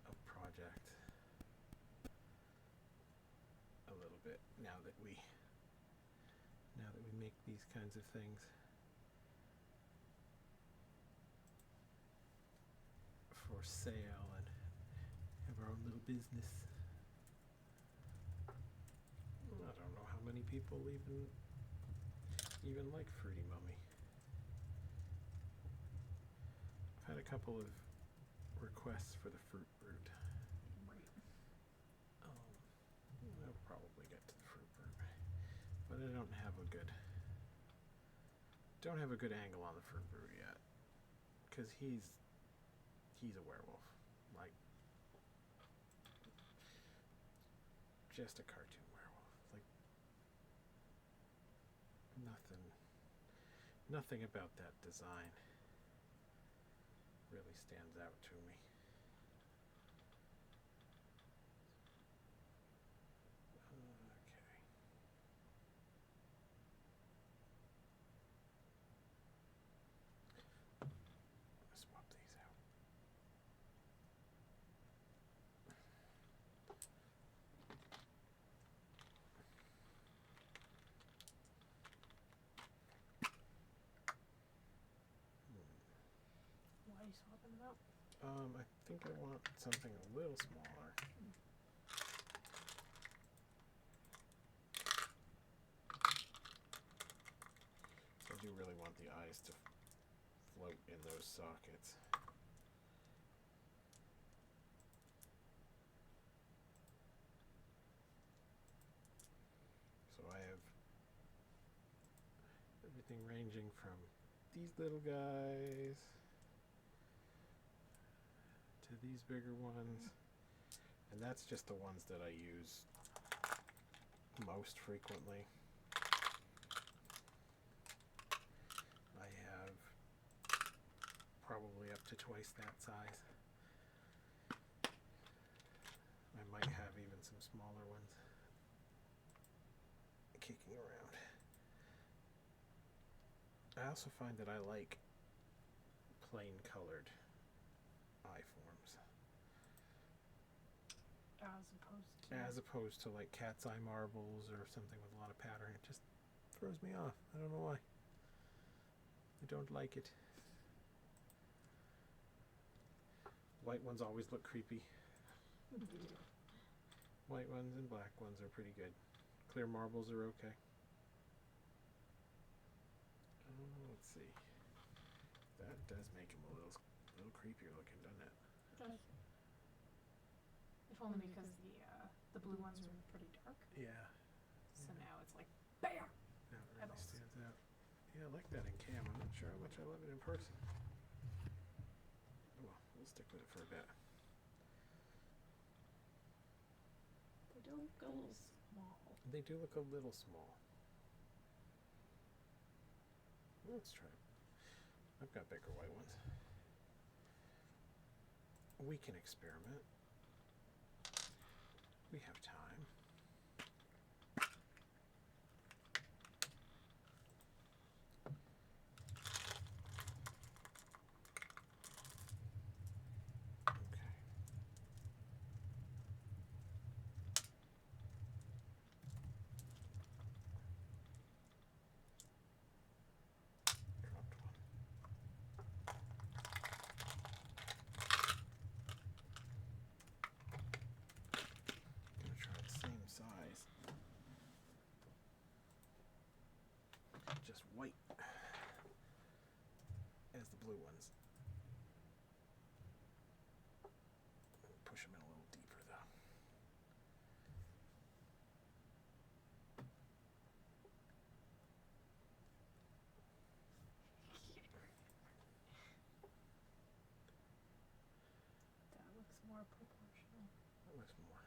of project a little bit now that we make these kinds of things for sale and have our own little business. I don't know how many people even like Fruity Mummy. I've had a couple of requests for the Fruit Brute. Right. I'll probably get to the Fruit Brute, but I don't have a good angle on the Fruit Brute yet, because he's a werewolf, like just a cartoon werewolf, like nothing about that design really stands out to me. Okay. Swap these out. Why are you swapping them out? I think I want something a little smaller. So I do really want the eyes to float in those sockets. So I have everything ranging from these little guys to these bigger ones, and that's just the ones that I use most frequently. I have probably up to twice that size. I might have even some smaller ones kicking around. I also find that I like plain colored eye forms as opposed to like cat's eye marbles or something with a lot of pattern. It just throws me off. I don't know why. I don't like it. White ones always look creepy. White ones and black ones are pretty good. Clear marbles are okay. Let's see. That does make him a little creepier looking, doesn't it? It does. If only because the blue ones are pretty dark. Yeah. So now it's like BAM! That really stands out. Yeah, I like that in cam. I'm not sure how much I love it in person. Well, we'll stick with it for a bit. They do look a little small. They do look a little small. Let's try it. I've got bigger white ones. We can experiment. We have time. Just white as the blue ones. Push them in a little deeper though.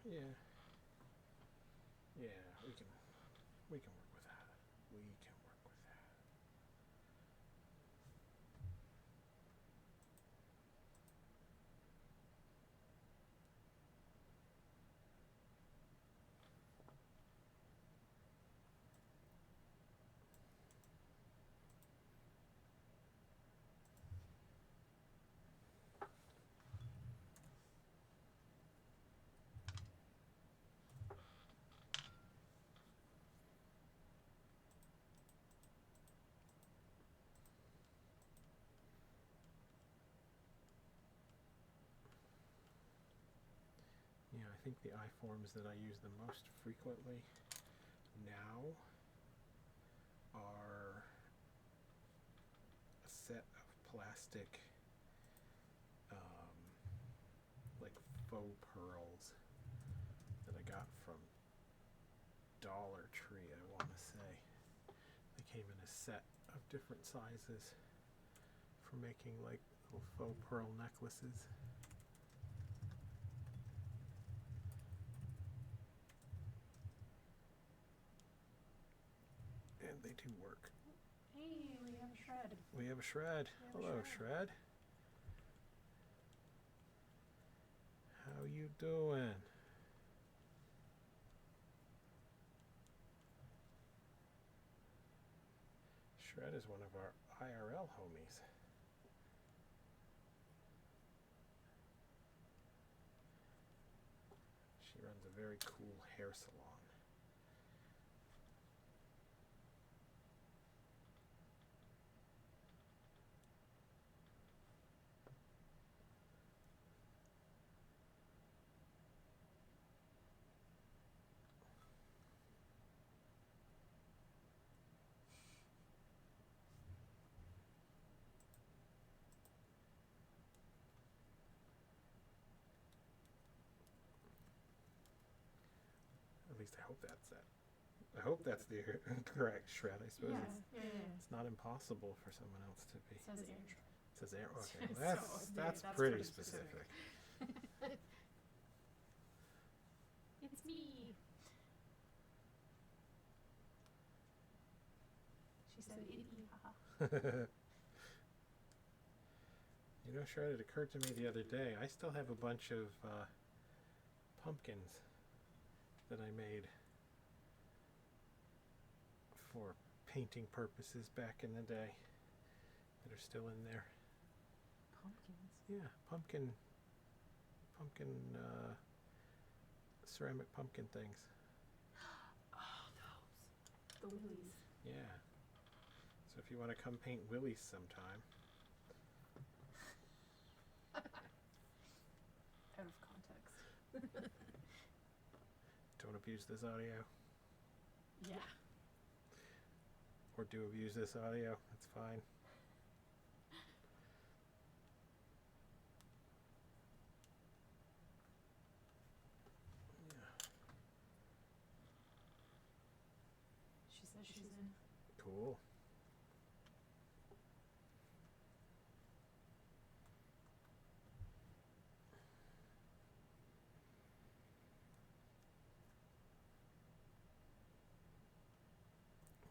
Yeah. Yeah, we can work with that. We can work with that. Yeah, I think the I-forms that I use the most frequently now are a set of plastic, like faux pearls that I got from Dollar Tree, I want to say. They came in a set of different sizes for making like little faux pearl necklaces. And they do work. Hey, we have a shred. We have a shred. Hello, shred. How you doing? Shred is one of our IRL homies. She runs a very cool hair salon. At least I hope that's that. I hope that's the correct shred. I suppose it's not impossible for someone else to be. It says air shred. It says air. Okay, So, that's that's pretty pretty specific. It's me. She said itty haha. You know, Shred, it occurred to me the other day, I still have a bunch of pumpkins that I made for painting purposes back in the day that are still in there. Pumpkins. Yeah, pumpkin, ceramic pumpkin things. Oh, those. The willies. Yeah. So if you want to come paint willies sometime. Out of context. Don't abuse this audio. Yeah. Or do abuse this audio. That's fine. Yeah. She says she's in. Cool.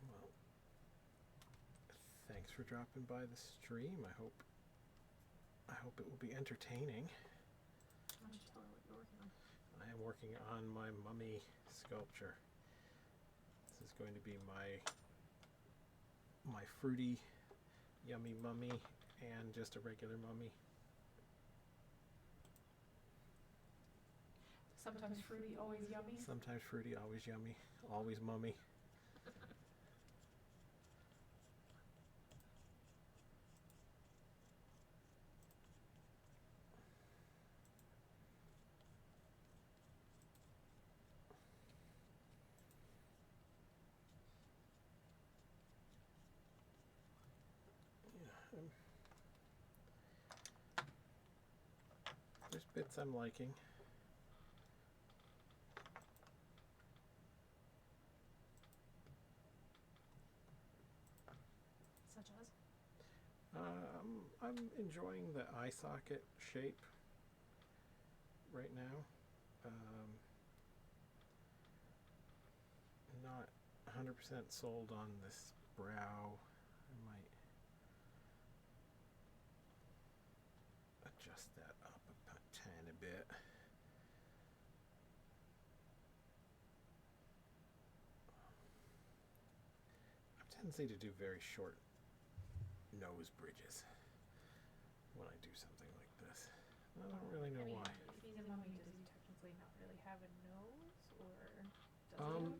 Well, thanks for dropping by the stream. I hope it will be entertaining. Why don't you tell her what you're working on? I am working on my mummy sculpture. This is going to be my fruity, yummy mummy and just a regular mummy. Sometimes fruity, always yummy. Sometimes fruity, always yummy, always mummy. Yeah, there's bits I'm liking. Such as? I'm enjoying the eye socket shape right now. not 100% sold on this brow. I might adjust that up a tiny bit. I have a tendency to do very short nose bridges when I do something like this. I don't really know why. If he's a mummy, does he technically not really have a nose, or does he have a nose?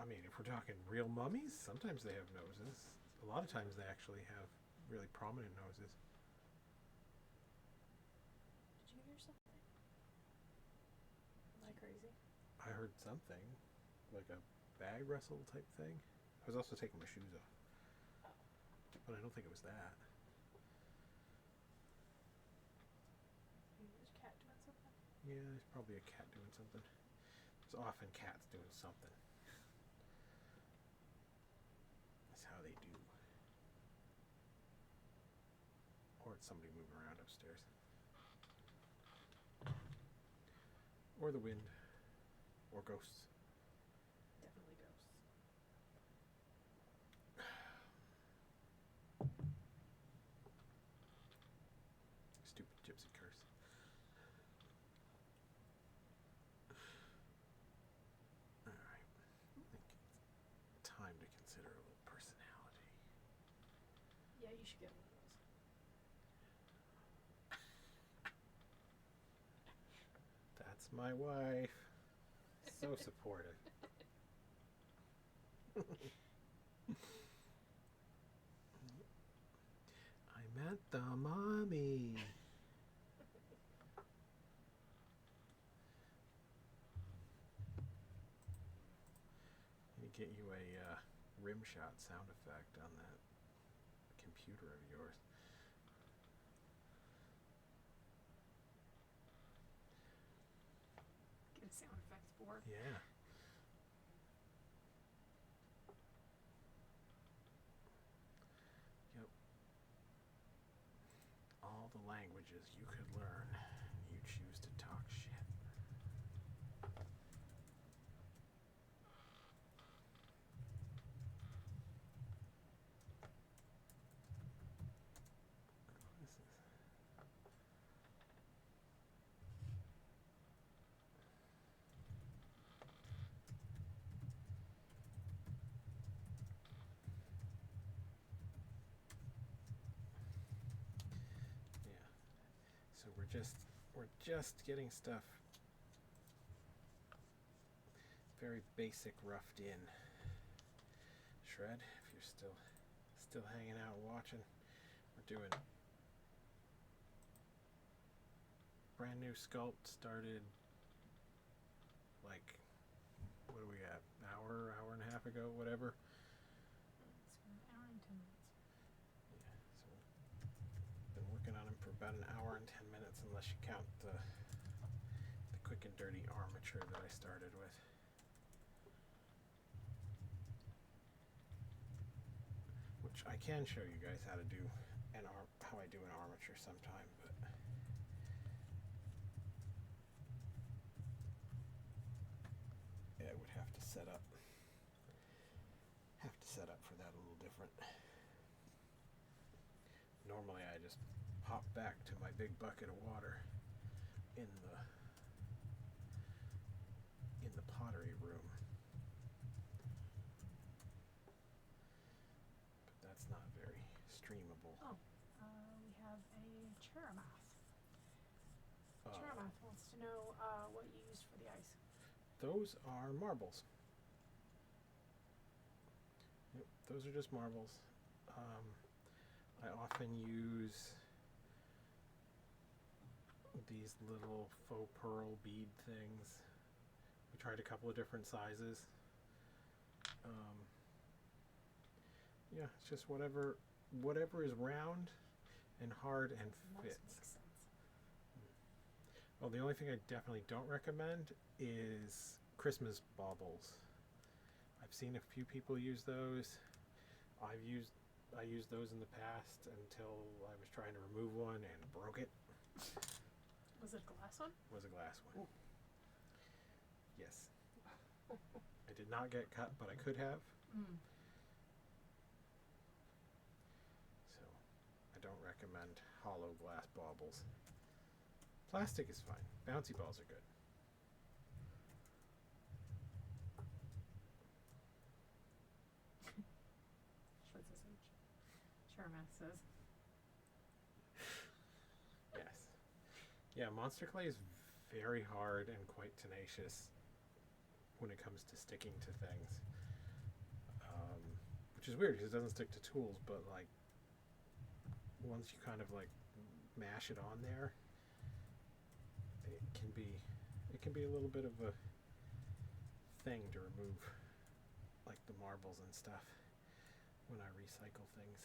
I mean, if we're talking real mummies, sometimes they have noses. A lot of times they actually have really prominent noses. Did you hear something? Am I crazy? I heard something, like a bag rustle type thing. I was also taking my shoes off. But I don't think it was that. Maybe there's a cat doing something? Yeah, there's probably a cat doing something. There's often cats doing something. That's how they do. Or it's somebody moving around upstairs. Or the wind. Or ghosts. Definitely ghosts. Stupid gypsy curse. Alright. I think it's time to consider a little personality. Yeah, you should get one of those. That's my wife. So supportive. I met the mommy. Let me get you a rim shot sound effect on that computer of yours. Get a sound effects board. Yeah. Yep. All the languages you could learn, you choose to talk shit. This is So we're just getting stuff very basic roughed in. Shred, if you're still hanging out and watching, we're doing brand new sculpt. Started like, what are we at? Hour and a half ago, whatever. It's an hour and 10 minutes. Yeah, so we've been working on them for about an hour and 10 minutes, unless you count the quick and dirty armature that I started with. Which I can show you guys how to do how I do an armature sometime, but yeah, I would have to set up for that a little different. Normally I just pop back to my big bucket of water in the pottery room. But that's not very streamable. Oh, we have a Cheramath. Cheramath wants to know what you used for the ice. Those are marbles. Yep, those are just marbles. I often use these little faux pearl bead things. We tried a couple of different sizes. Yeah, it's just whatever is round and hard and fits. Makes sense. Well, the only thing I definitely don't recommend is Christmas baubles. I've seen a few people use those. I used those in the past until I was trying to remove one and broke it. Was it a glass one? It was a glass one. Ooh. Yes. I did not get cut, but I could have. Mm. So I don't recommend hollow glass baubles. Plastic is fine. Bouncy balls are good. What's this? Charmath says. Yes. Yeah, monster clay is very hard and quite tenacious when it comes to sticking to things. Which is weird because it doesn't stick to tools, but like once you kind of like mash it on there, it can be a little bit of a thing to remove like the marbles and stuff when I recycle things.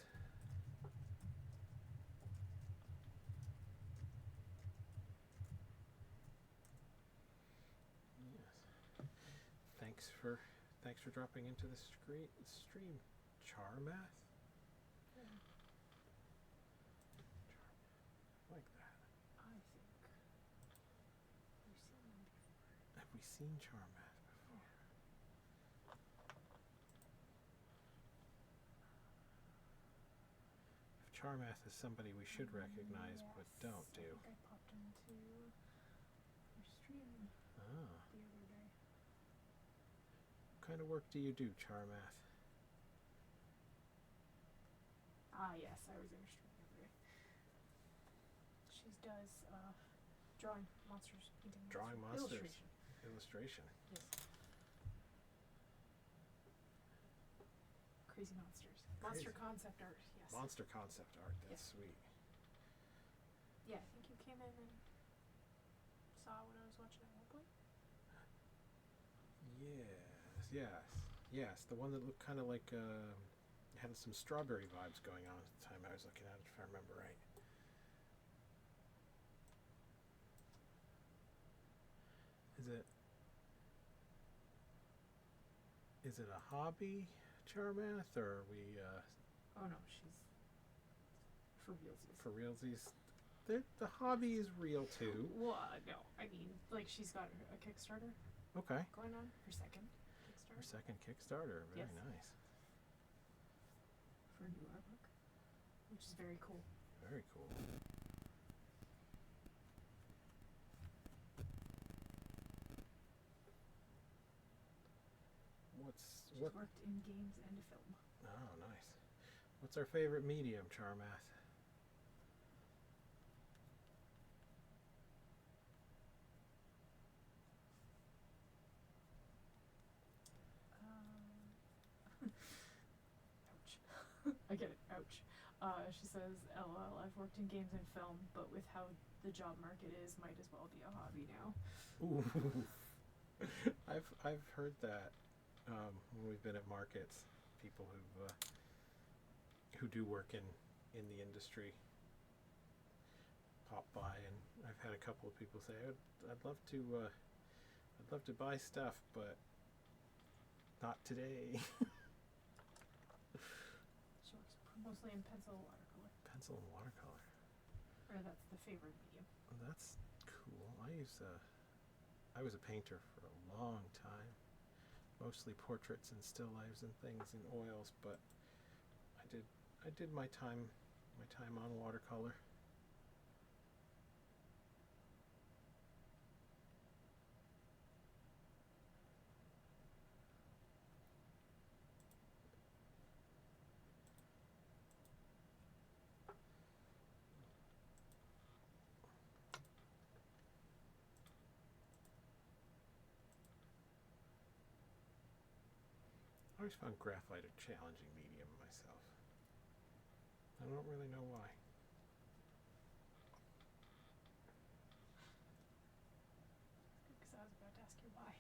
Yes. Thanks for dropping into the stream, Charmath. Yeah. Like that. I think we've seen them before. Have we seen Charmath before? If Charmath is somebody we should recognize but don't do. I think I popped into your stream Ah. the other day. What kind of work do you do, Charmath? Ah, yes, I was in her stream the other day. She does drawing monsters, painting Drawing monsters. illustration. Illustration. Yes. Crazy monsters. Monster Crazy. concept art. Yes. Monster concept art. That's Yes. sweet. Yeah, I think you came in and saw what I was watching at one point. Yes. The one that looked kind of like had some strawberry vibes going on at the time I was looking at it, if I remember right. Is it a hobby, Charmath, or are we Oh no, she's for realsies. for realsies? The hobby is real too. Well, no, I mean, like she's got a Kickstarter Okay. going on, her second Our Kickstarter second Kickstarter. Very Yes. nice. for a new artbook, which is very cool. Very cool. She's worked in games and film. Oh, nice. What's our favorite medium, Charmath? Ouch. I get it. Ouch. She says, "LOL. I've worked in games and film, but with how the job market is, might as well be a hobby now." Ooh. I've heard that when we've been at markets, people who do work in the industry pop by, and I've had a couple of people say, I'd love to buy stuff, but not today." She works mostly in pencil and watercolor. Pencil and watercolor. Or that's the favorite medium. That's cool. I was a painter for a long time, mostly portraits and still lifes and things in oils, but I did my time on watercolor. I always found graphite a challenging medium myself. I don't really know why. Because I was about to ask you why.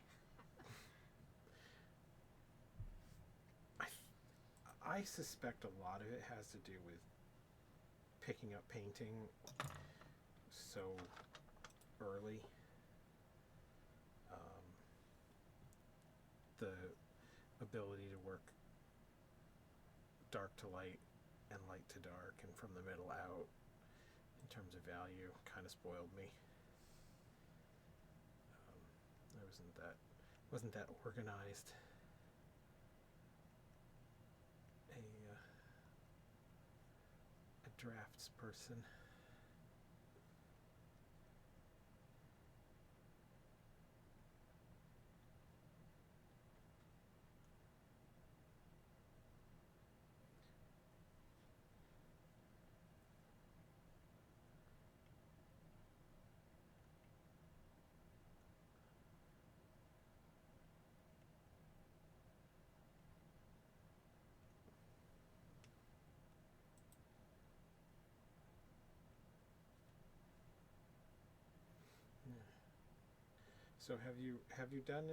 I suspect a lot of it has to do with picking up painting so early. The ability to work dark to light and light to dark and from the middle out in terms of value kind of spoiled me. I wasn't wasn't that organized a drafts person. So have you done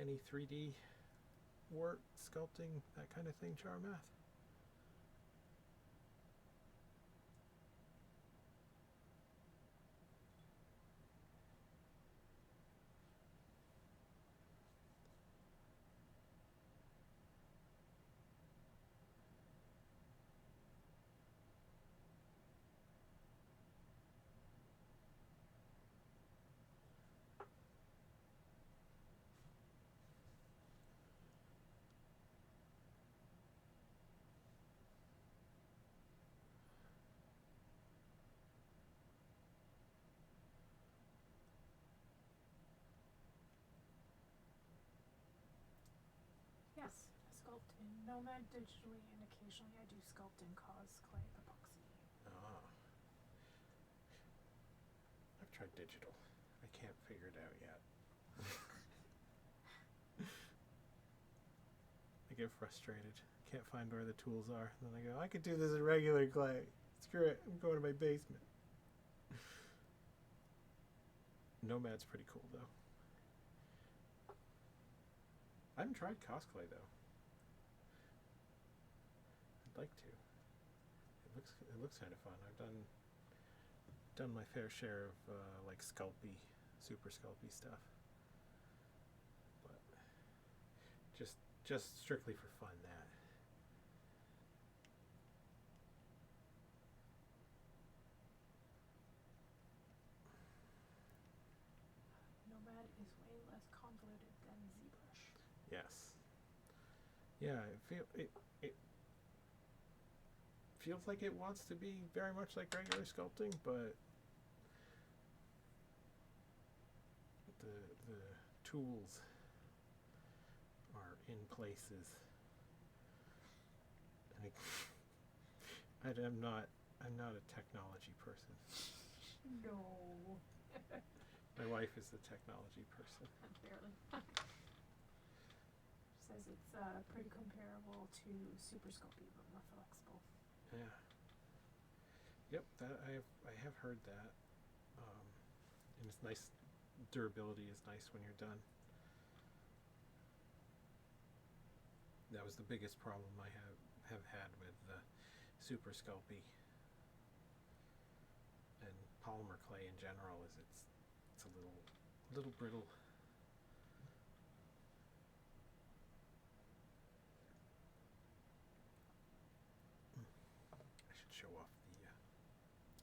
any 3D work, sculpting, that kind of thing, Charmath? Yes, sculpting. Nomad digitally, and occasionally I do sculpting, cosplay, epoxy. Ah. I've tried digital. I can't figure it out yet. I get frustrated. Can't find where the tools are. And then I go, I could do this in regular clay. Screw it. I'm going to my basement. Nomad's pretty cool, though. I haven't tried cosplay, though. I'd like to. It looks kind of fun. I've done my fair share of like Sculpey, super Sculpey stuff, but just strictly for fun. That Nomad is way less convoluted than ZBrush. yes, yeah. It feels like it wants to be very much like regular sculpting, but the tools are in places. I'm not a technology person. No. My wife is the technology person. Barely. Says it's pretty comparable to Super Sculpey, but more flexible. Yeah. Yep, that I have heard that, and it's nice. Durability is nice when you're done. That was the biggest problem I have had with Super Sculpey and polymer clay in general. Is it's a little brittle. I should show off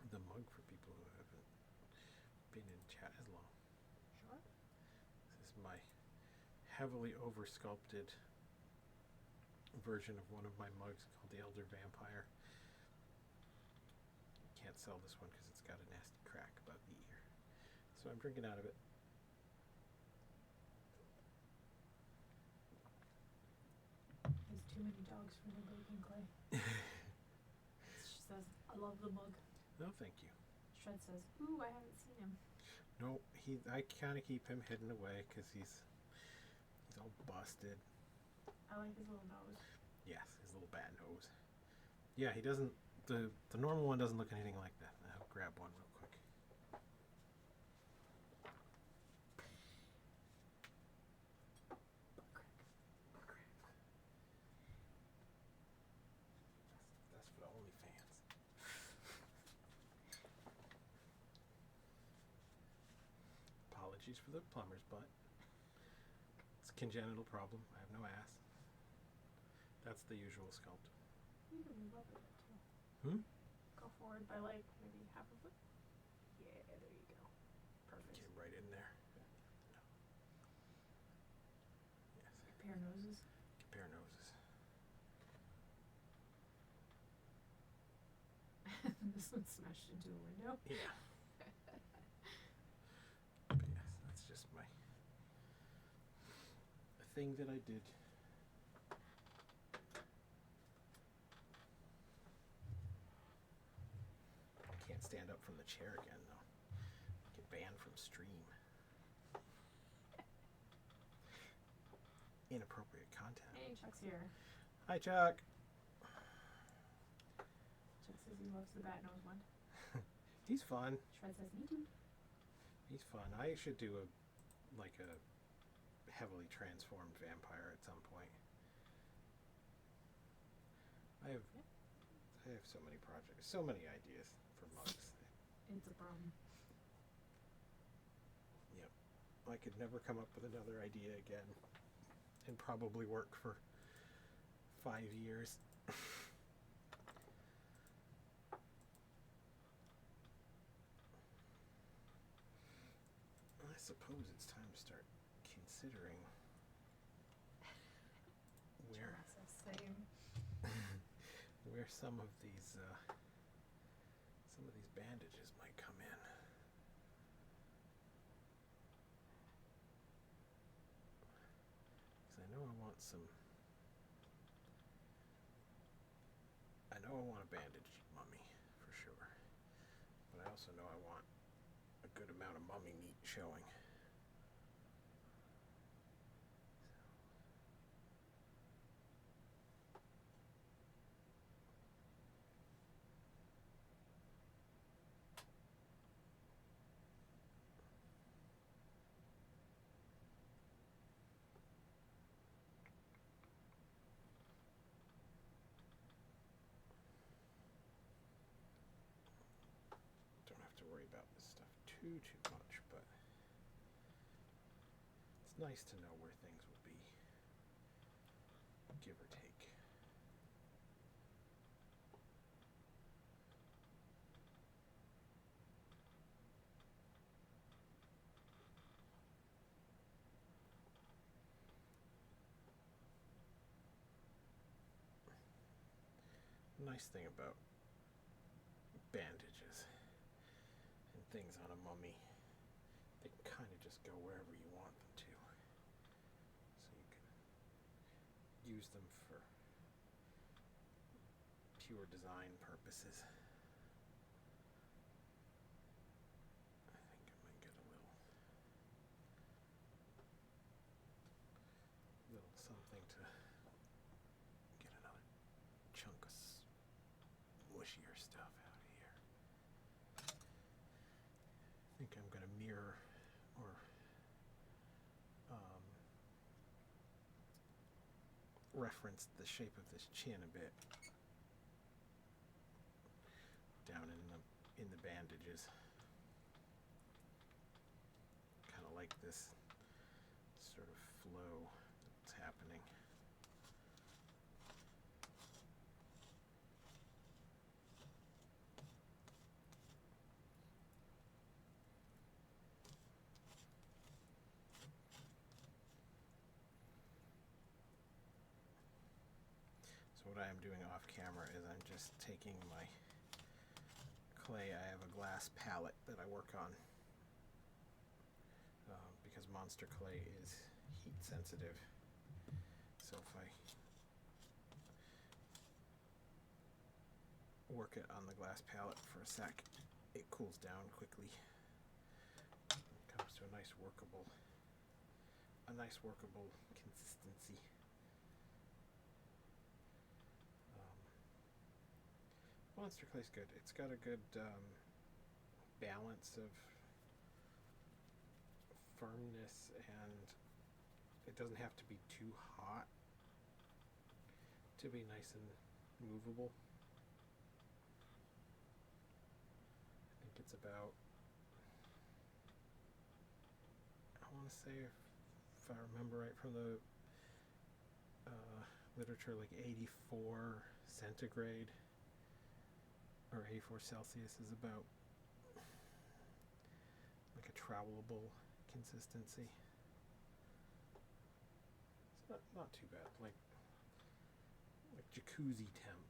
the mug for people who haven't been in chat as long. Sure. This is my heavily over sculpted version of one of my mugs called the Elder Vampire. Can't sell this one because it's got a nasty crack above the ear, so I'm drinking out of it. There's too many dogs for the baking clay. She says, I love the mug. No, thank you. Shred says, ooh, I haven't seen him. No, I kind of keep him hidden away because he's all busted. I like his little nose. Yes, his little bat nose. Yeah, he doesn't. The normal one doesn't look anything like that. I'll grab one real quick. That's for the OnlyFans. Apologies for the plumber's butt. It's a congenital problem. I have no ass. That's the usual sculpt. You can move up a bit too. Go forward by like maybe half a foot. Yeah, there you go. Perfect. Get right in there. Compare noses. Compare noses. This one smashed into a window. Yeah. But yes, that's just my a thing that I did. I can't stand up from the chair again though. Get banned from stream. Inappropriate content. Hey, Chuck's here. Hi, Chuck. Chuck says he loves the bat nose one. He's fun. Shred says me too. He's fun. I should do a heavily transformed vampire at some point. I have so many projects, so many ideas for mugs. It's a problem. Yep. I could never come up with another idea again and probably work for 5 years. I suppose it's time to start considering where some of these bandages might come in. Because I know I want a bandaged mummy for sure, but I also know I want a good amount of mummy meat showing. Don't have to worry about this stuff too much, but it's nice to know where things will be, give or take. Nice thing about bandages and things on a mummy, they can kind of just go wherever you want them to. So you can use them for pure design purposes. I think I might get a little something to get another chunk of mushier stuff out of here. I think I'm going to mirror or reference the shape of this chin a bit down in the bandages. Kind of like this sort of flow that's happening. So what I am doing off camera is I'm just taking my clay. I have a glass palette that I work on because monster clay is heat sensitive. So if I work it on the glass palette for a sec, it cools down quickly. It comes to a nice workable consistency. Monster clay's good. It's got a good balance of firmness, and it doesn't have to be too hot to be nice and movable. I think it's about, I want to say, if I remember right from the literature, like 84 centigrade or 84 Celsius is about like a trowelable consistency. Not too bad. Like jacuzzi temp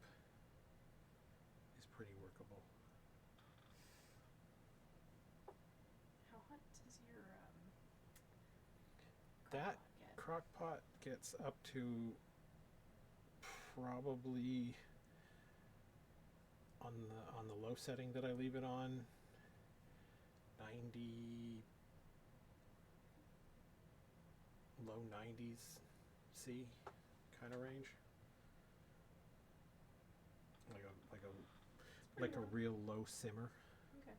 is pretty workable. How hot does your That crock-pot get? crock pot gets up to probably on the low setting that I leave it on 90 low 90s C kind of range. Like a Pretty real low simmer. Okay.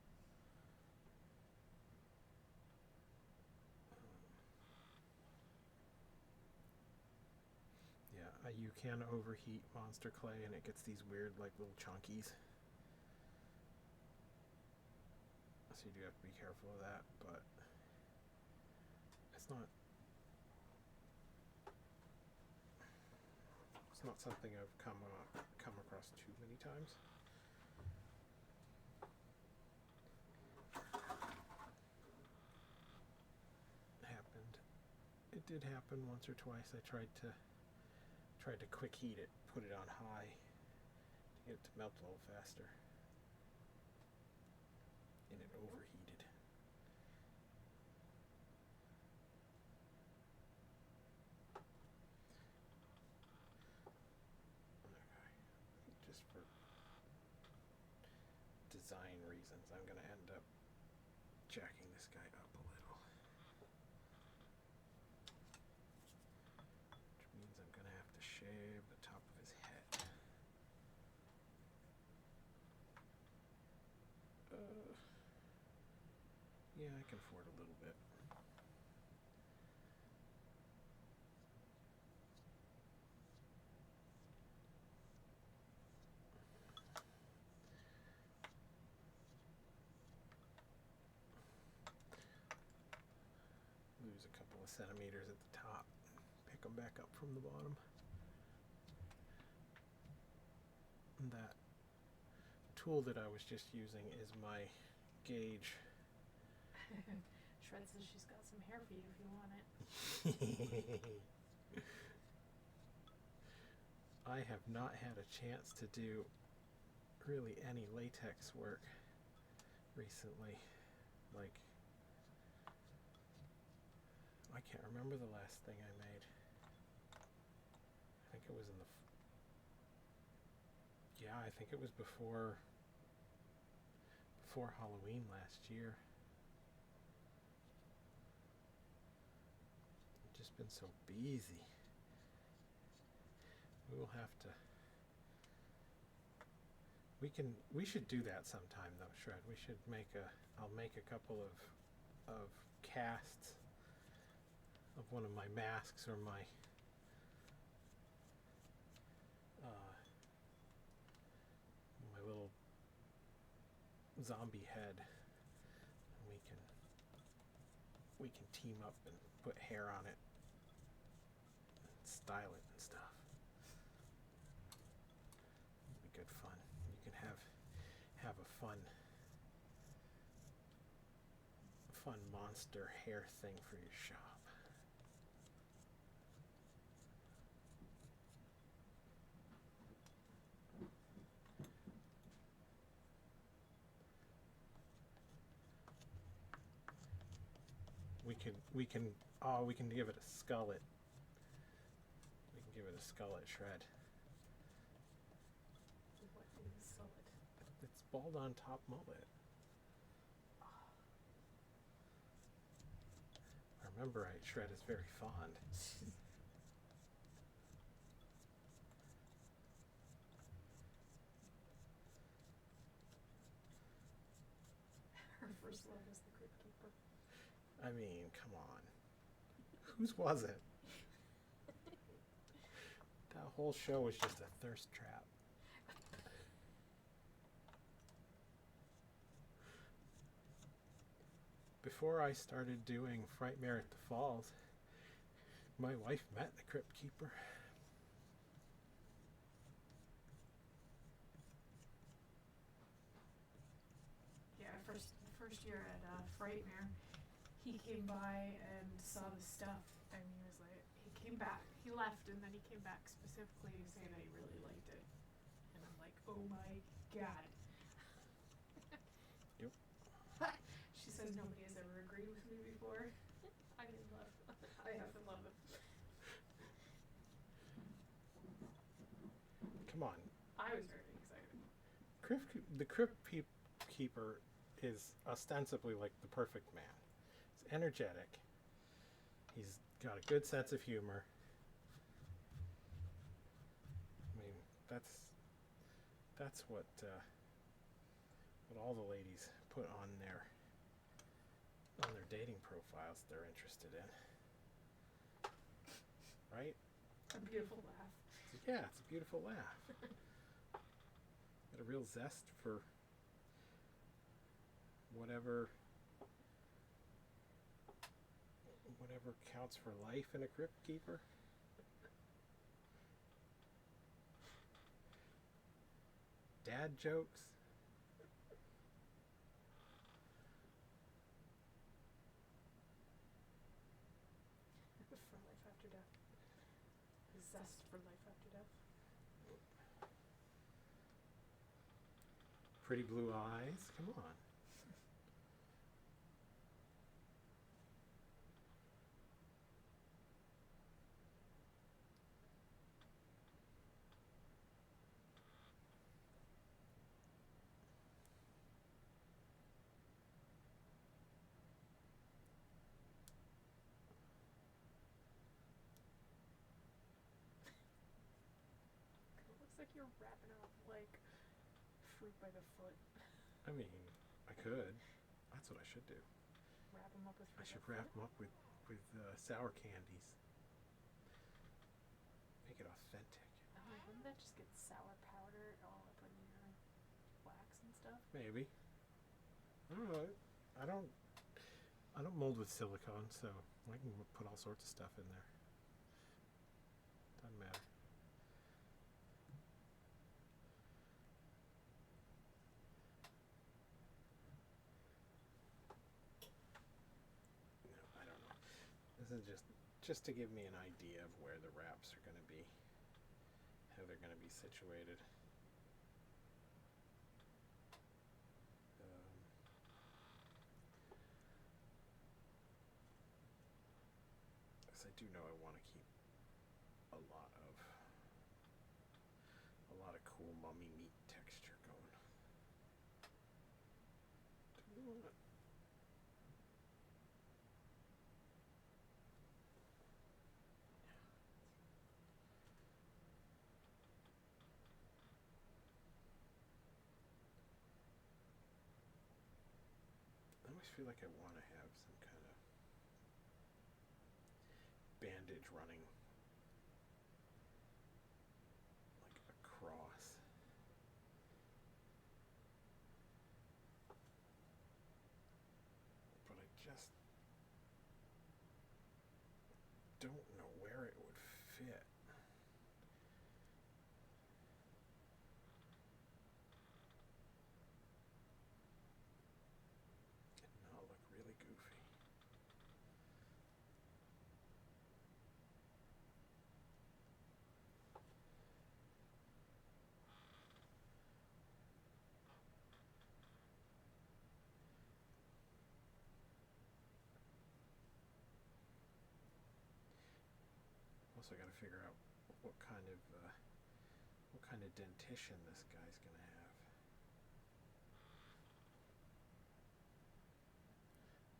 Yeah, you can overheat Monster Clay and it gets these weird like little chunkies. So you do have to be careful of that, but it's not something I've come across too many times. It did happen once or twice. I tried to quick heat it, put it on high to get it to melt a little faster, and it overheated. Okay. Just for design reasons, I'm going to end up jacking this guy up a little. Which means I'm going to have to shave the top of his head. Yeah, I can afford a little bit. Lose a couple of centimeters at the top, pick them back up from the bottom. And that tool that I was just using is my gauge. Shred says she's got some hair for you if you want it. I have not had a chance to do really any latex work recently. Like, I can't remember the last thing I made. I think it was in the I think it was before Halloween last year. I've just been so busy. We will have to. We should do that sometime though, Shred. We should I'll make a couple of casts of one of my masks or my little zombie head, and we can team up and put hair on it and style it and stuff. It'll be good fun. You can have a fun monster hair thing for your shop. We can give it a skullet. We can give it a skullet, Shred. What is skullet? It's bald on top mullet. I remember Shred is very fond. Her first love is the Crypt Keeper. I mean, come on. Whose was it? That whole show was just a thirst trap. Before I started doing Frightmare at the Falls, my wife met the Crypt Keeper. Yeah, first year at Frightmare, he came by and saw the stuff, and he was like, he came back. he left, and then he came back specifically to say that he really liked it. And I'm like, oh my god. Yep. She says nobody has ever agreed with me before. I'm in love. I have to love it. Come on. I was very excited. The crypt keeper is ostensibly like the perfect man. He's energetic. He's got a good sense of humor. I mean, that's what all the ladies put on their dating profiles they're interested in. Right? A beautiful laugh. Yeah, it's a beautiful laugh. Got a real zest for whatever counts for life in a crypt keeper. Dad jokes. For life after death. Zest for life after death. Pretty blue eyes. Come on. It looks like you're wrapping up like fruit by the foot. I mean, I could. That's what I should do. Wrap them up with fruit. I should wrap them up with sour candies. Make it authentic. Oh, wouldn't that just get sour powder all up in your wax and stuff? Maybe. I don't know. I don't mold with silicone, so I can put all sorts of stuff in there. Doesn't matter. No, I don't know. This is just to give me an idea of where the wraps are going to be, how they're going to be situated. Because I do know I want to keep a lot of cool mummy meat texture going. Do we want to? I always feel like I want to have some kind of bandage running like across. But I just don't know where it would fit. And not look really goofy. Also got to figure out what kind of dentition this guy's gonna have.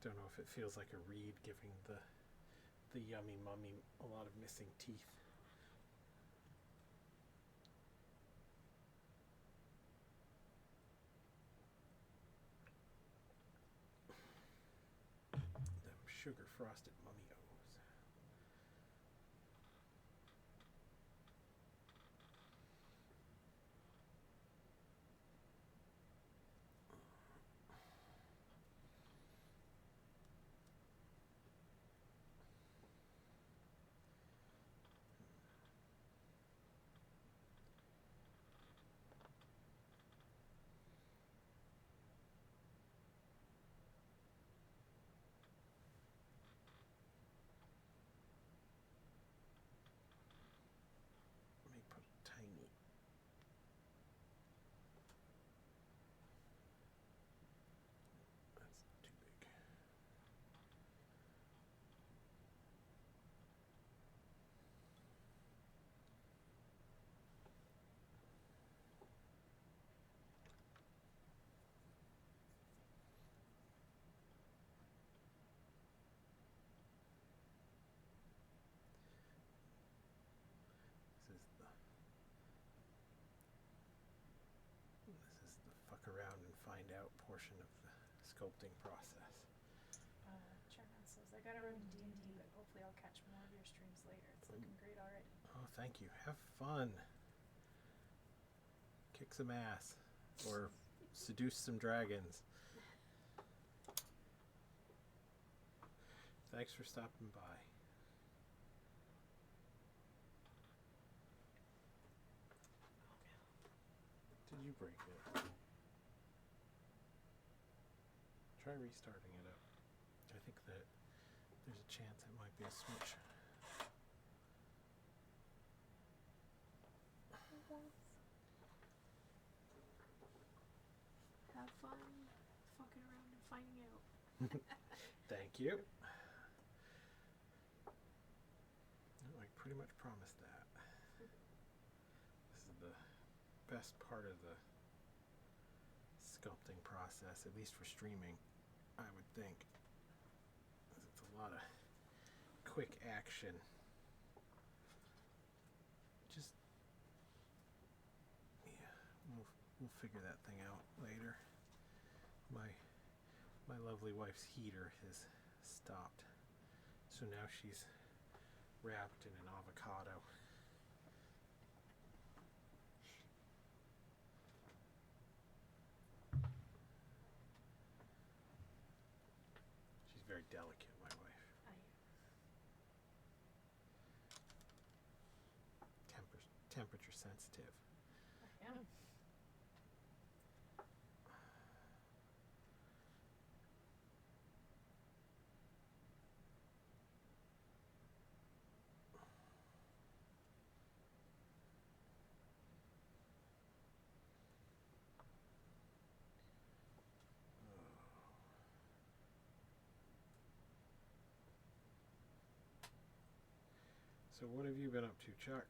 Don't know if it feels like a reed giving the yummy mummy a lot of missing teeth. Them sugar frosted mummy O's. muck around and find out portion of the sculpting process. Chairman says I gotta run D&D, but hopefully I'll catch more of your streams later. It's looking great already. Oh, thank you. Have fun. Kick some ass. Or seduce some dragons. Thanks for stopping by. Did you break it? Try restarting it up. I think that there's a chance it might be a switch. Have fun fucking around and finding out. Thank you. No, I pretty much promised that. This is the best part of the sculpting process, at least for streaming, I would think. 'Cause it's a lot of quick action. Just, yeah, we'll figure that thing out later. My lovely wife's heater has stopped, so now she's wrapped in an avocado. She's very delicate, my wife. Temperature sensitive. I am. So what have you been up to, Chuck?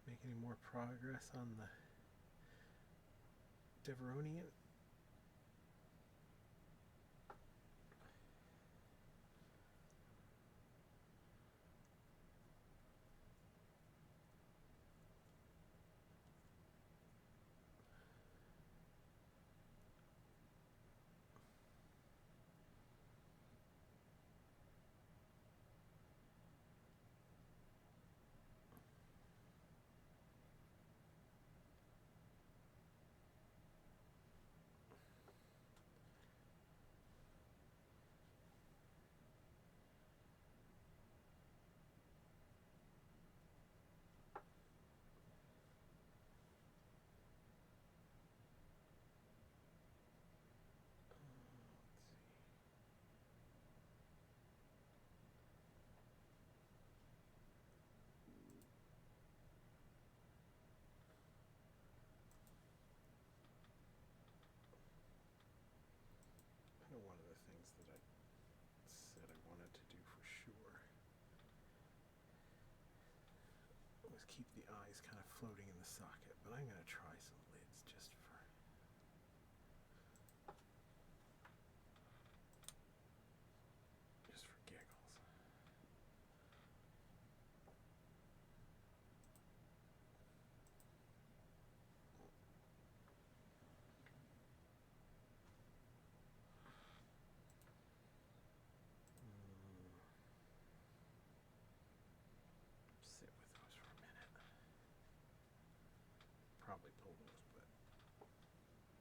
Make any more progress on the Deveronian? I know one of the things that I said I wanted to do for sure was keep the eyes kind of floating in the socket, but I'm going to try some lids just for giggles. Sit with those for a minute. Probably pull those, but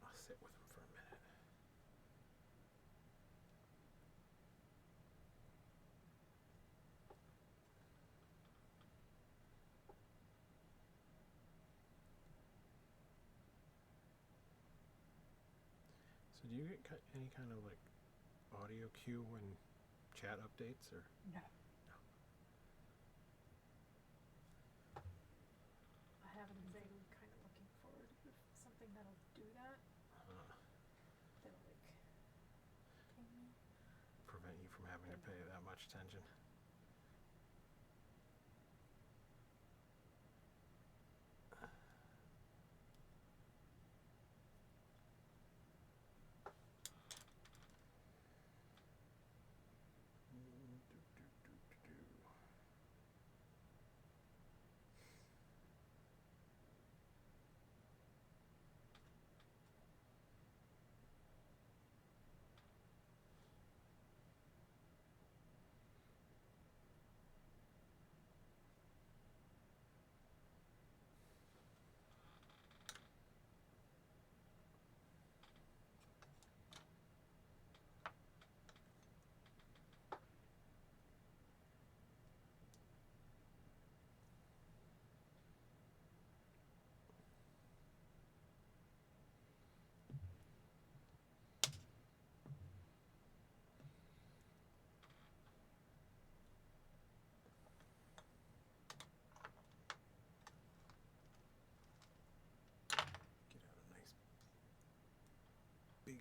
I'll sit with them for a minute. So do you get any kind of like audio cue when chat updates or? No. No. I haven't been kind of looking forward to something that'll do that. That'll like ping me. Prevent you from having to pay that much attention.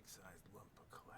sized lump of clay.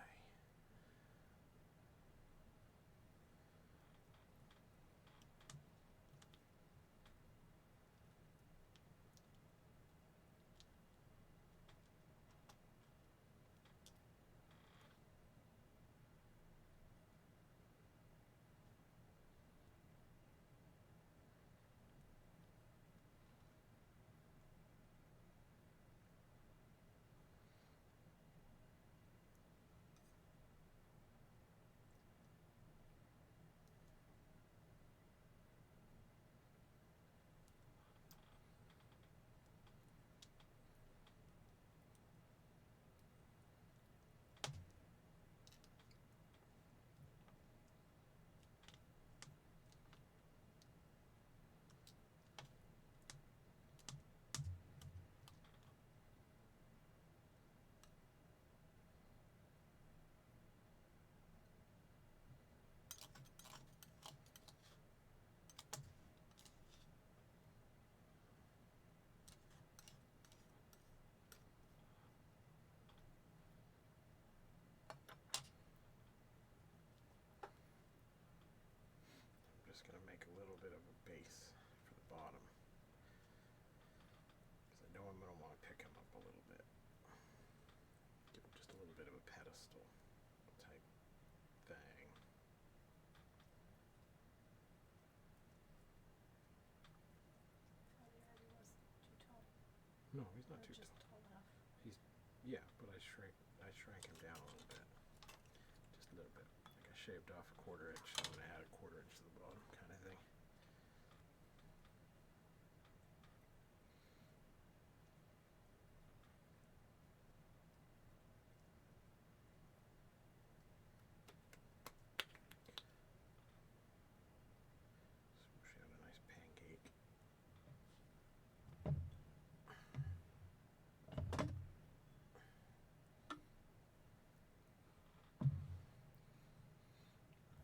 I'm just going to make a little bit of a base for the bottom, because I know I'm going to want to pick him up a little bit. Give him just a little bit of a pedestal type thing. Probably already was too tall. No, he's not Or too just tall. tall enough. Yeah, but I shrank him down a little bit. Just a little bit. Like I shaved off a 1/4 inch, I'm going to add a 1/4 inch to the bottom kind of thing. Smoosh out a nice pancake.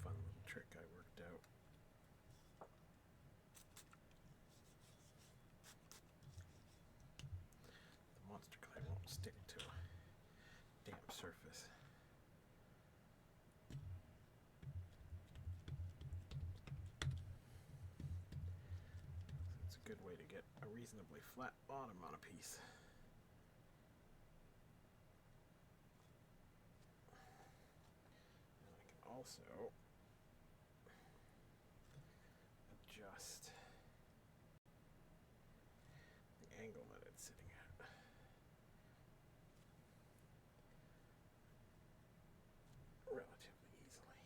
Fun little trick I worked out. The monster clay won't stick to a damp surface. It's a good way to get a reasonably flat bottom on a piece. And I can also adjust the angle that it's sitting at. Relatively easily.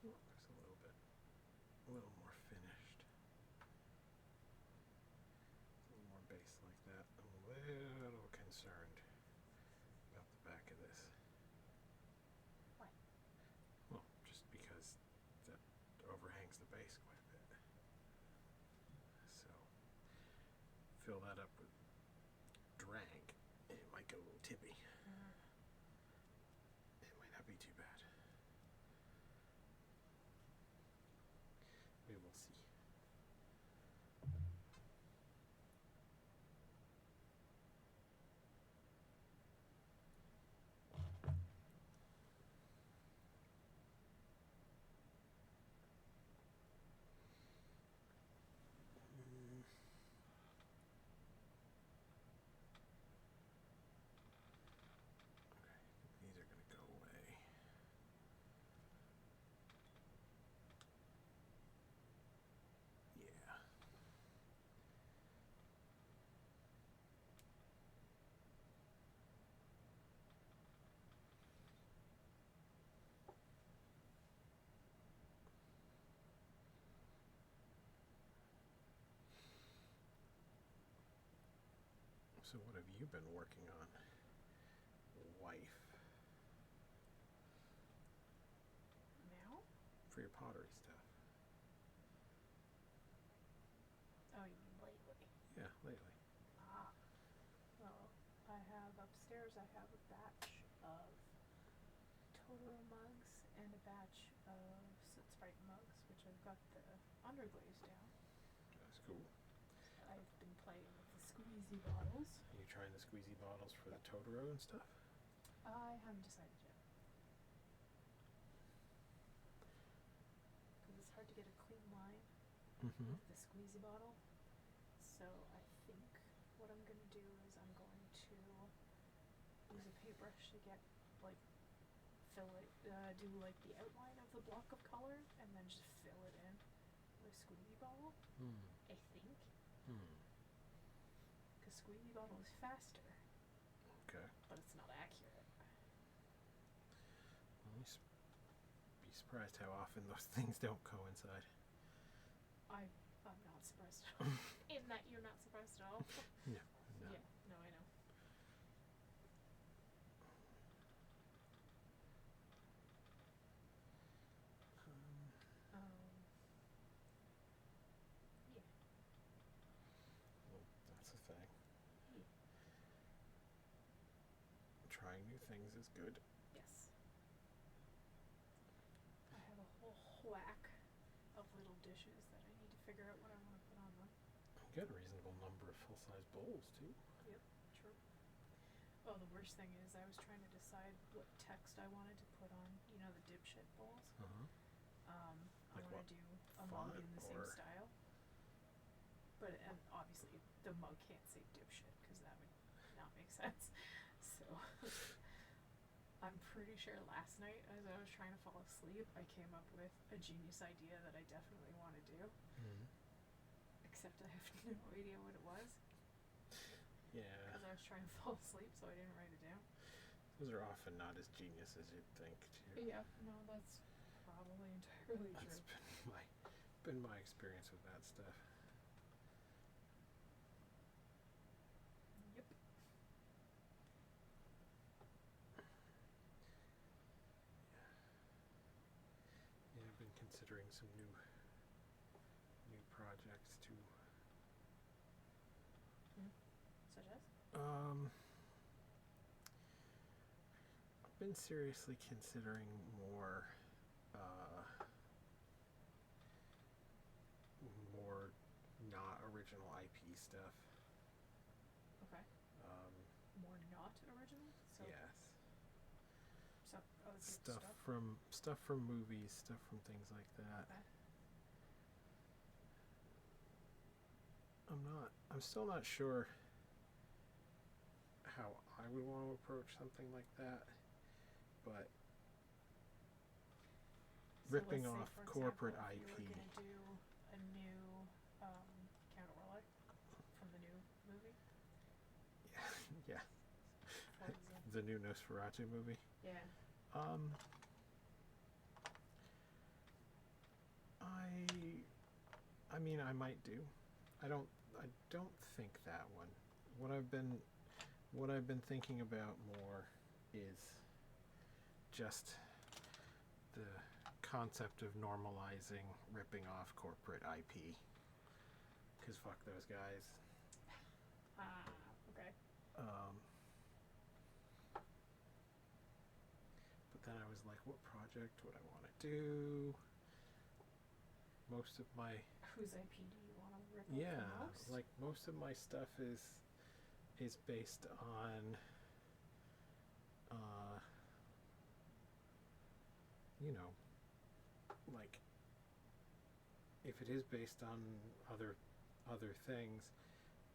Looks a little more finished. A little more base like that. I'm a little concerned about the back of this. Why? Well, just because that overhangs the base quite a bit. So, fill that up with drag, and it might get a little tippy. It might not be too bad. We will see. Okay, these are going to go away. So what have you been working on, wife, Now? for your pottery stuff? Oh, you mean lately? Yeah, lately. Ah. Well, I have upstairs, I have a batch of Totoro mugs and a batch of Soot Sprite mugs, which I've got the underglaze down. That's cool. I've been playing with the squeezy bottles. Are you trying the squeezy bottles for the Totoro and stuff? I haven't decided yet. Because it's hard to get a clean line Mm-hmm. with the squeezy bottle. So I think what I'm going to do is I'm going to use a paintbrush to get, like, fill it, do, like, the outline of the block of color, and then just fill it in with a squeezy bottle, I think. Because squeezy bottle is faster, Okay. but it's not accurate. Well, you be surprised how often those things don't coincide. I'm not surprised at all. In that you're not surprised at all. No. Yeah, no, I know. Yeah. Well, that's a thing. Yeah. Trying new things is good. Yes. I have a whole whack of little dishes that I need to figure out what I want to put on them. You got a reasonable number of full-size bowls, too. Yep, true. Oh, the worst thing is I was trying to decide what text I wanted to put on, you know, the dipshit bowls. Uh-huh. I Like want what? to do a mug Font in the same or- style. But, and obviously, the mug can't say dipshit, because that would not make sense. So, I'm pretty sure last night, as I was trying to fall asleep, I came up with a genius idea that I definitely want to do. Mm-hmm. Except I have no idea what it was. Yeah. Because I was trying to fall asleep, so I didn't write it down. Those are often not as genius as you'd think, too. Yeah, no, that's probably entirely That's true. been my experience with that stuff. Yep. Yeah, I've been considering some new projects too. Such as? I've been seriously considering more not original IP stuff. Okay. More not original? So Yes. Some other people's stuff from movies, stuff from things like that. Okay. I'm still not sure how I would want to approach something like that, but So ripping let's say, off for corporate example, IP. If you were gonna do a new Count Orlok from the new movie, Yeah. for example. The new Nosferatu movie. Yeah. I mean, I might do. I don't think that one. What I've been thinking about more is just the concept of normalizing ripping off corporate IP. 'Cause fuck those guys. Okay. But then I was like, what project would I want to do? Most of my Whose IP do you want to rip off the most? like most of my stuff is based on you know, like if it is based on other things,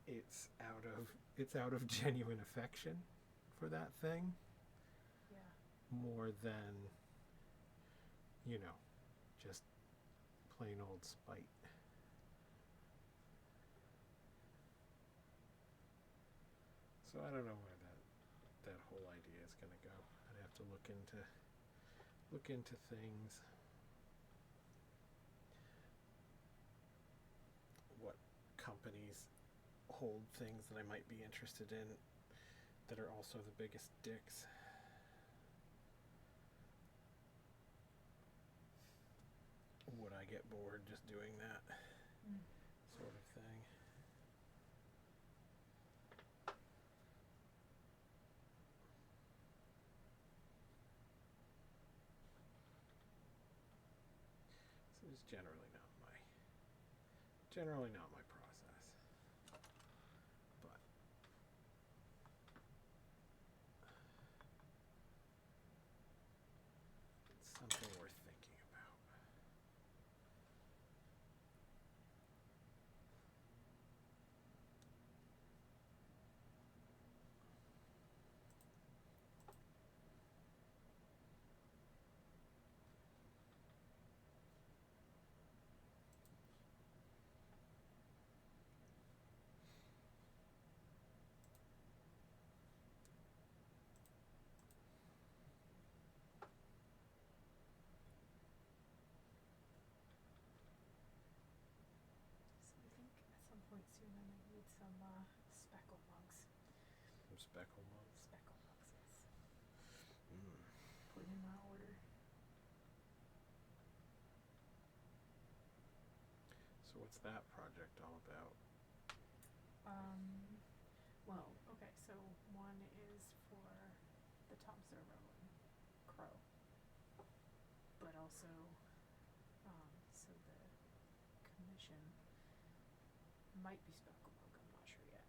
it's out of genuine affection for that thing. Yeah. More than, you know, just plain old spite. So I don't know where that whole idea is going to go. I'd have to look into things. What companies hold things that I might be interested in that are also the biggest dicks. Would I get bored just doing that sort of thing? So it's generally not my process. But it's something worth thinking about. So I think at some point soon I might need some speckle mugs. Some speckle mugs. Speckle mugs, yes. Mm. Put in my order. So what's that project all about? Well, okay, so one is for the Tom Servo and Crow. But also, so the commission might be speckle mug, I'm not sure yet.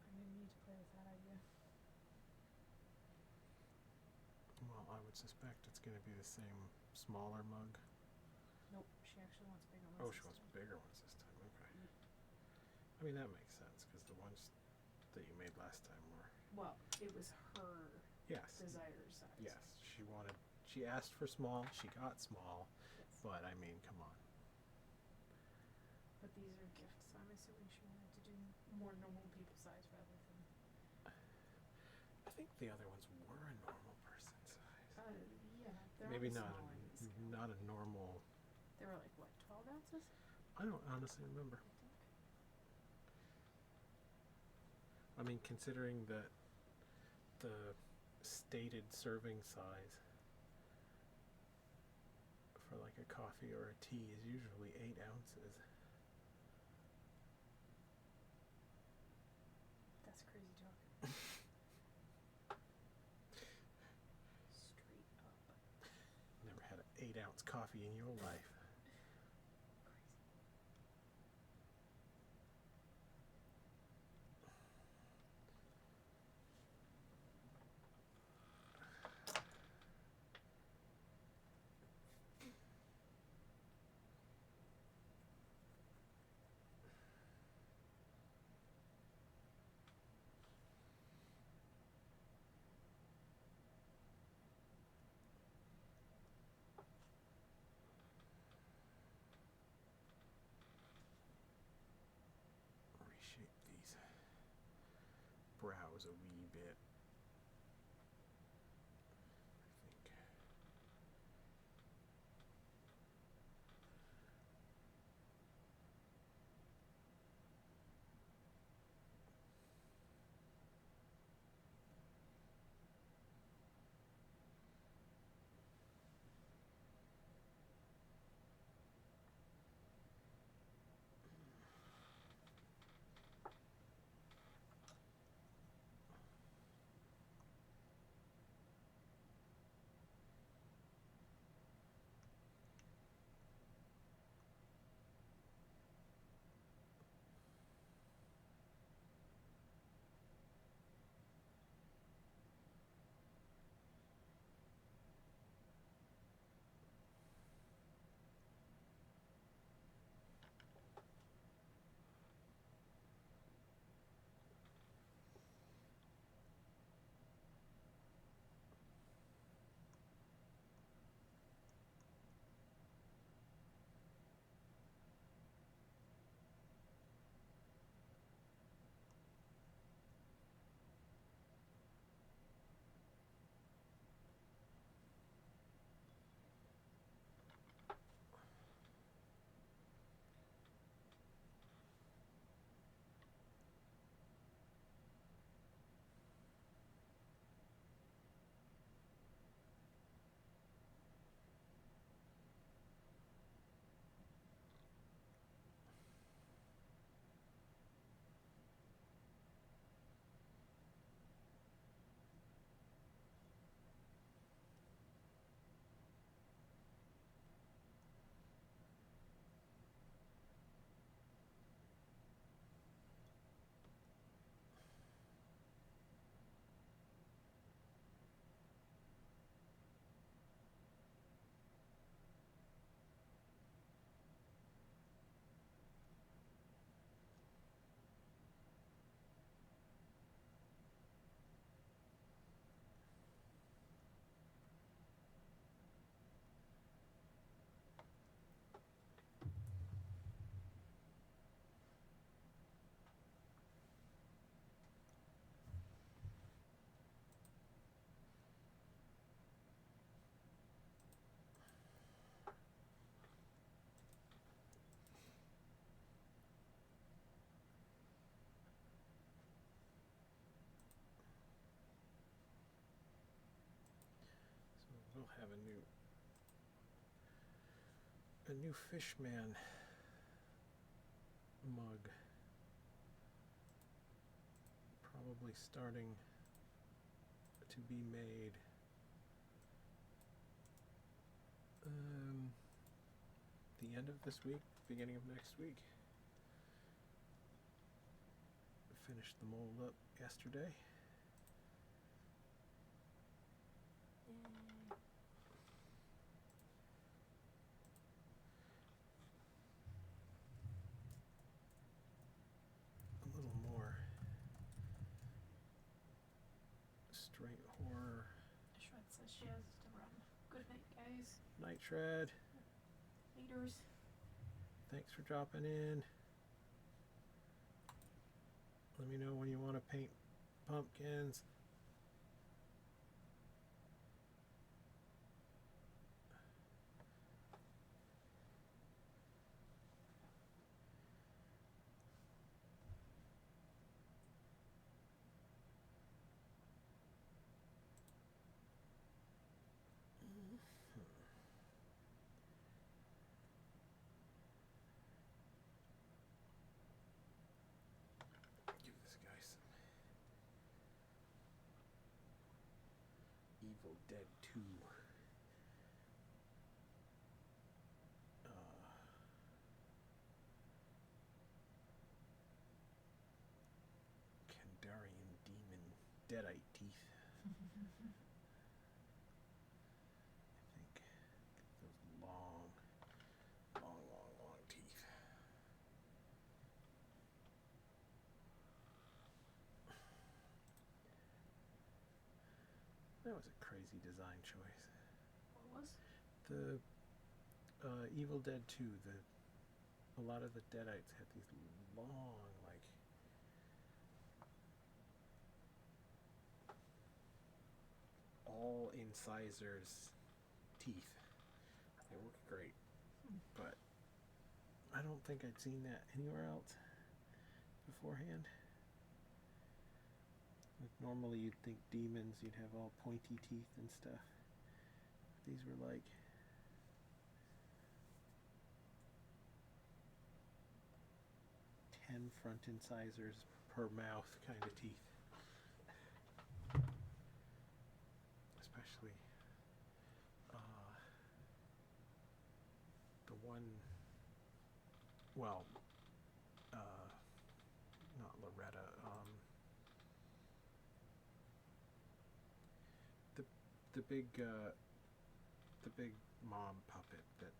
I'm gonna need to play with that idea. Well, I would suspect it's going to be the same smaller mug. Nope, she actually wants bigger ones. Oh, she wants bigger ones this time. Okay. I mean, that makes sense because the ones that you made last time were. Well, it was her Yes. desired size. Yes. She asked for small. She got small. Yes. But I mean, come on. But these are gifts, so I'm assuming she wanted to do more normal people size rather than. I think the other ones were a normal person size. Yeah, they're Maybe on the not small end of the scale. not a normal. They were like what, 12 ounces? I don't honestly remember. I think. I mean, considering that the stated serving size for like a coffee or a tea is usually 8 ounces. That's crazy talk. Straight up. Never had an 8-ounce coffee in your life. Crazy. Reshape these brows a wee bit. I think. we'll have a new Fishman mug, probably starting to be made the end of this week, beginning of next week. Finished the mold up yesterday. Yay. A little more straight horror. Shred says she has to run. Good night, guys. Night Shred. Leaders. Thanks for dropping in. Let me know when you want to paint pumpkins. Give this guy some Evil Dead 2. Kandarian demon deadite teeth. I think those long teeth. That was a crazy design choice. What was? The Evil Dead 2, a lot of the deadites had these long, like, all incisors teeth. They work great, but I don't think I'd seen that anywhere else beforehand. Like, normally you'd think demons, you'd have all pointy teeth and stuff. These were like front incisors per mouth kind of teeth. Especially the one, well, not Loretta, the big mom puppet that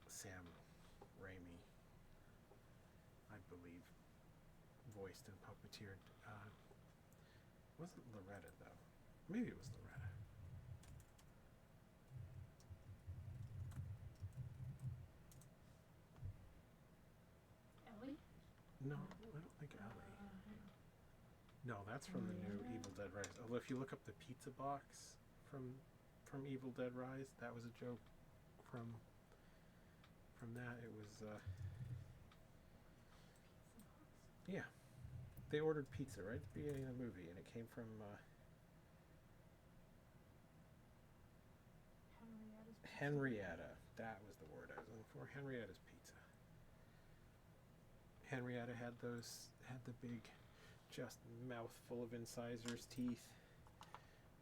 Sam Raimi, I believe, voiced and puppeteered. Wasn't Loretta though? Maybe it was Loretta. Ellie? No, I don't think Ellie. No, that's from the new Evil Dead Rise. Although if you look up the pizza box from Evil Dead Rise, that was a joke from that. It was yeah. They ordered pizza right at the beginning of the movie, and it came from Henrietta. That was the word I was looking for. Henrietta's Pizza. Henrietta had the big, just mouthful of incisors teeth,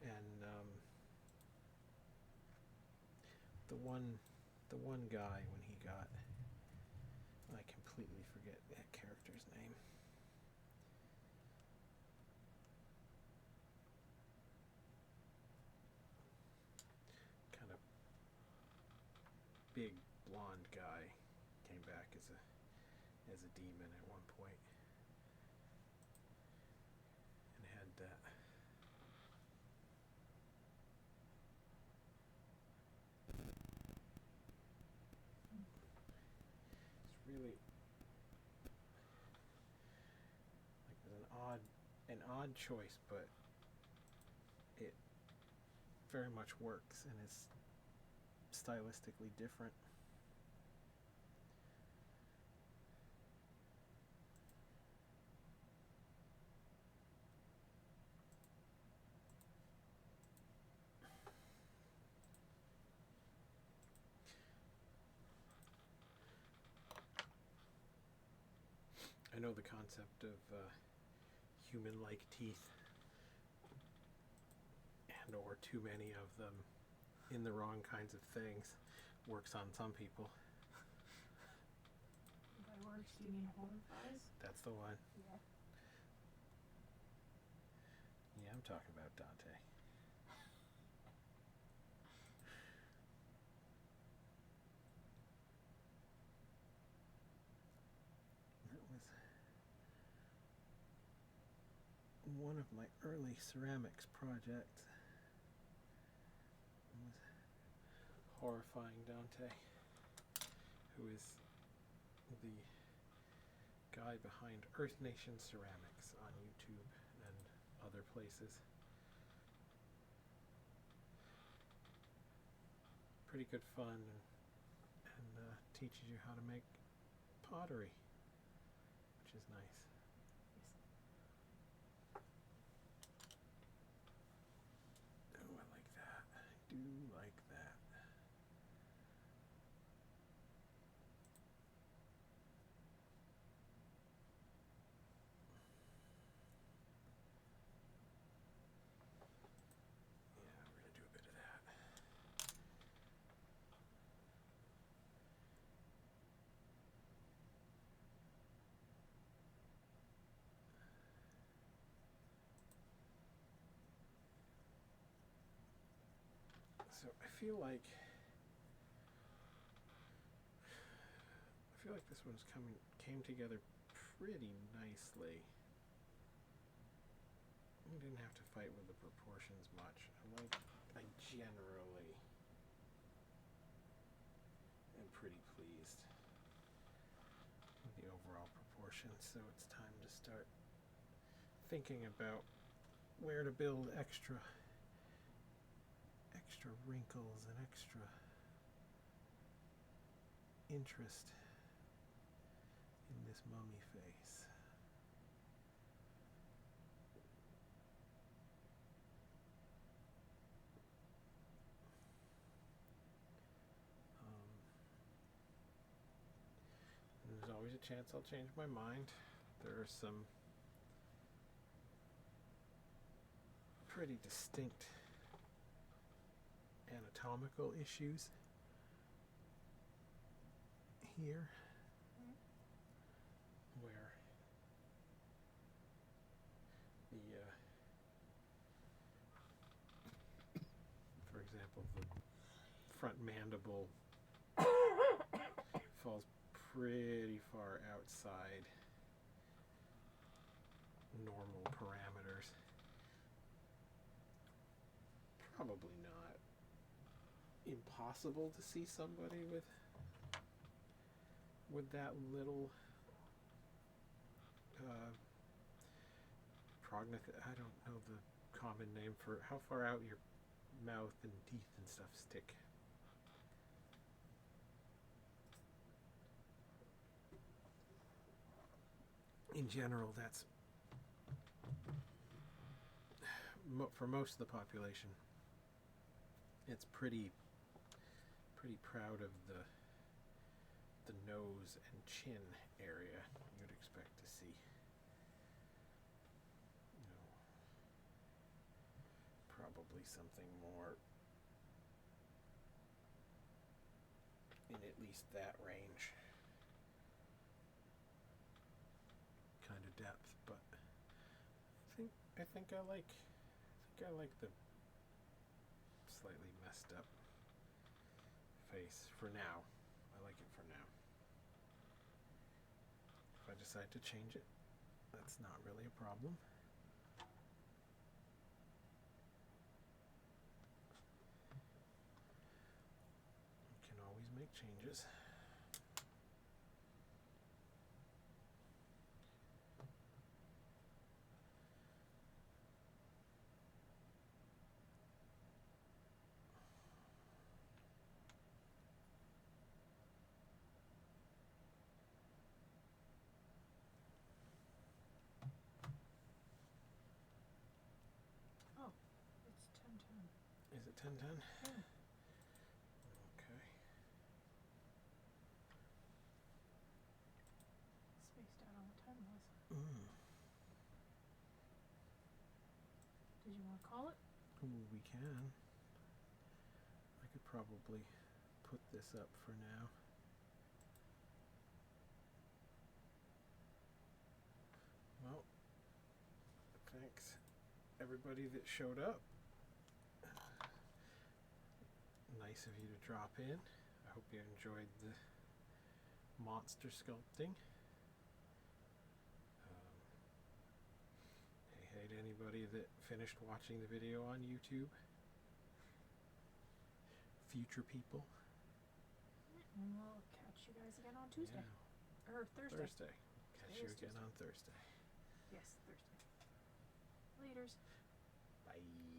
and the one guy, when he got, I completely forget that character's name. Kind of big blonde guy came back as a demon at one point, and had that. It's really like an odd choice, but it very much works and is stylistically different. know the concept of human-like teeth, and or too many of them in the wrong kinds of things works on some people. By works, do you mean home fries? That's the one. Yeah. Yeah, I'm talking about Dante. That was one of my early ceramics projects. It was horrifying Dante, who is the guy behind Earth Nation Ceramics on YouTube and other places. Pretty good fun, and teaches you how to make pottery, which is nice. Yes. Oh, I like that. I do like that. Yeah, we're going to do a bit of that. So I feel like this one's came together pretty nicely. I didn't have to fight with the proportions much. I generally am pretty pleased with the overall proportions. So it's time to start thinking about where to build extra wrinkles and extra interest in this mummy face. And there's always a chance I'll change my mind. There are some pretty distinct anatomical issues here where the for example, the front mandible falls pretty far outside normal parameters. Probably not impossible to see somebody with that little I don't know the common name for how far out your mouth and teeth and stuff stick. In general, that's for most of the population. It's pretty proud of the nose and chin area you'd expect to see. Probably something more in at least that range kind of depth, but I think I like the slightly messed up face for now. I like it for now. If I decide to change it, that's not really a problem. You can always make changes. It's 10:10. Is it 10:10? Yeah. Okay. Spaced out on the time was. Did you want to call it? Ooh, we can. I could probably put this up for now. Well, thanks everybody that showed up. Nice of you to drop in. I hope you enjoyed the monster sculpting. Hey to anybody that finished watching the video on YouTube. Future people. And we'll catch you guys again on Tuesday. Yeah. Or Thursday. Catch Today you is again Tuesday. on Thursday. Yes, Thursday. Laters. Bye.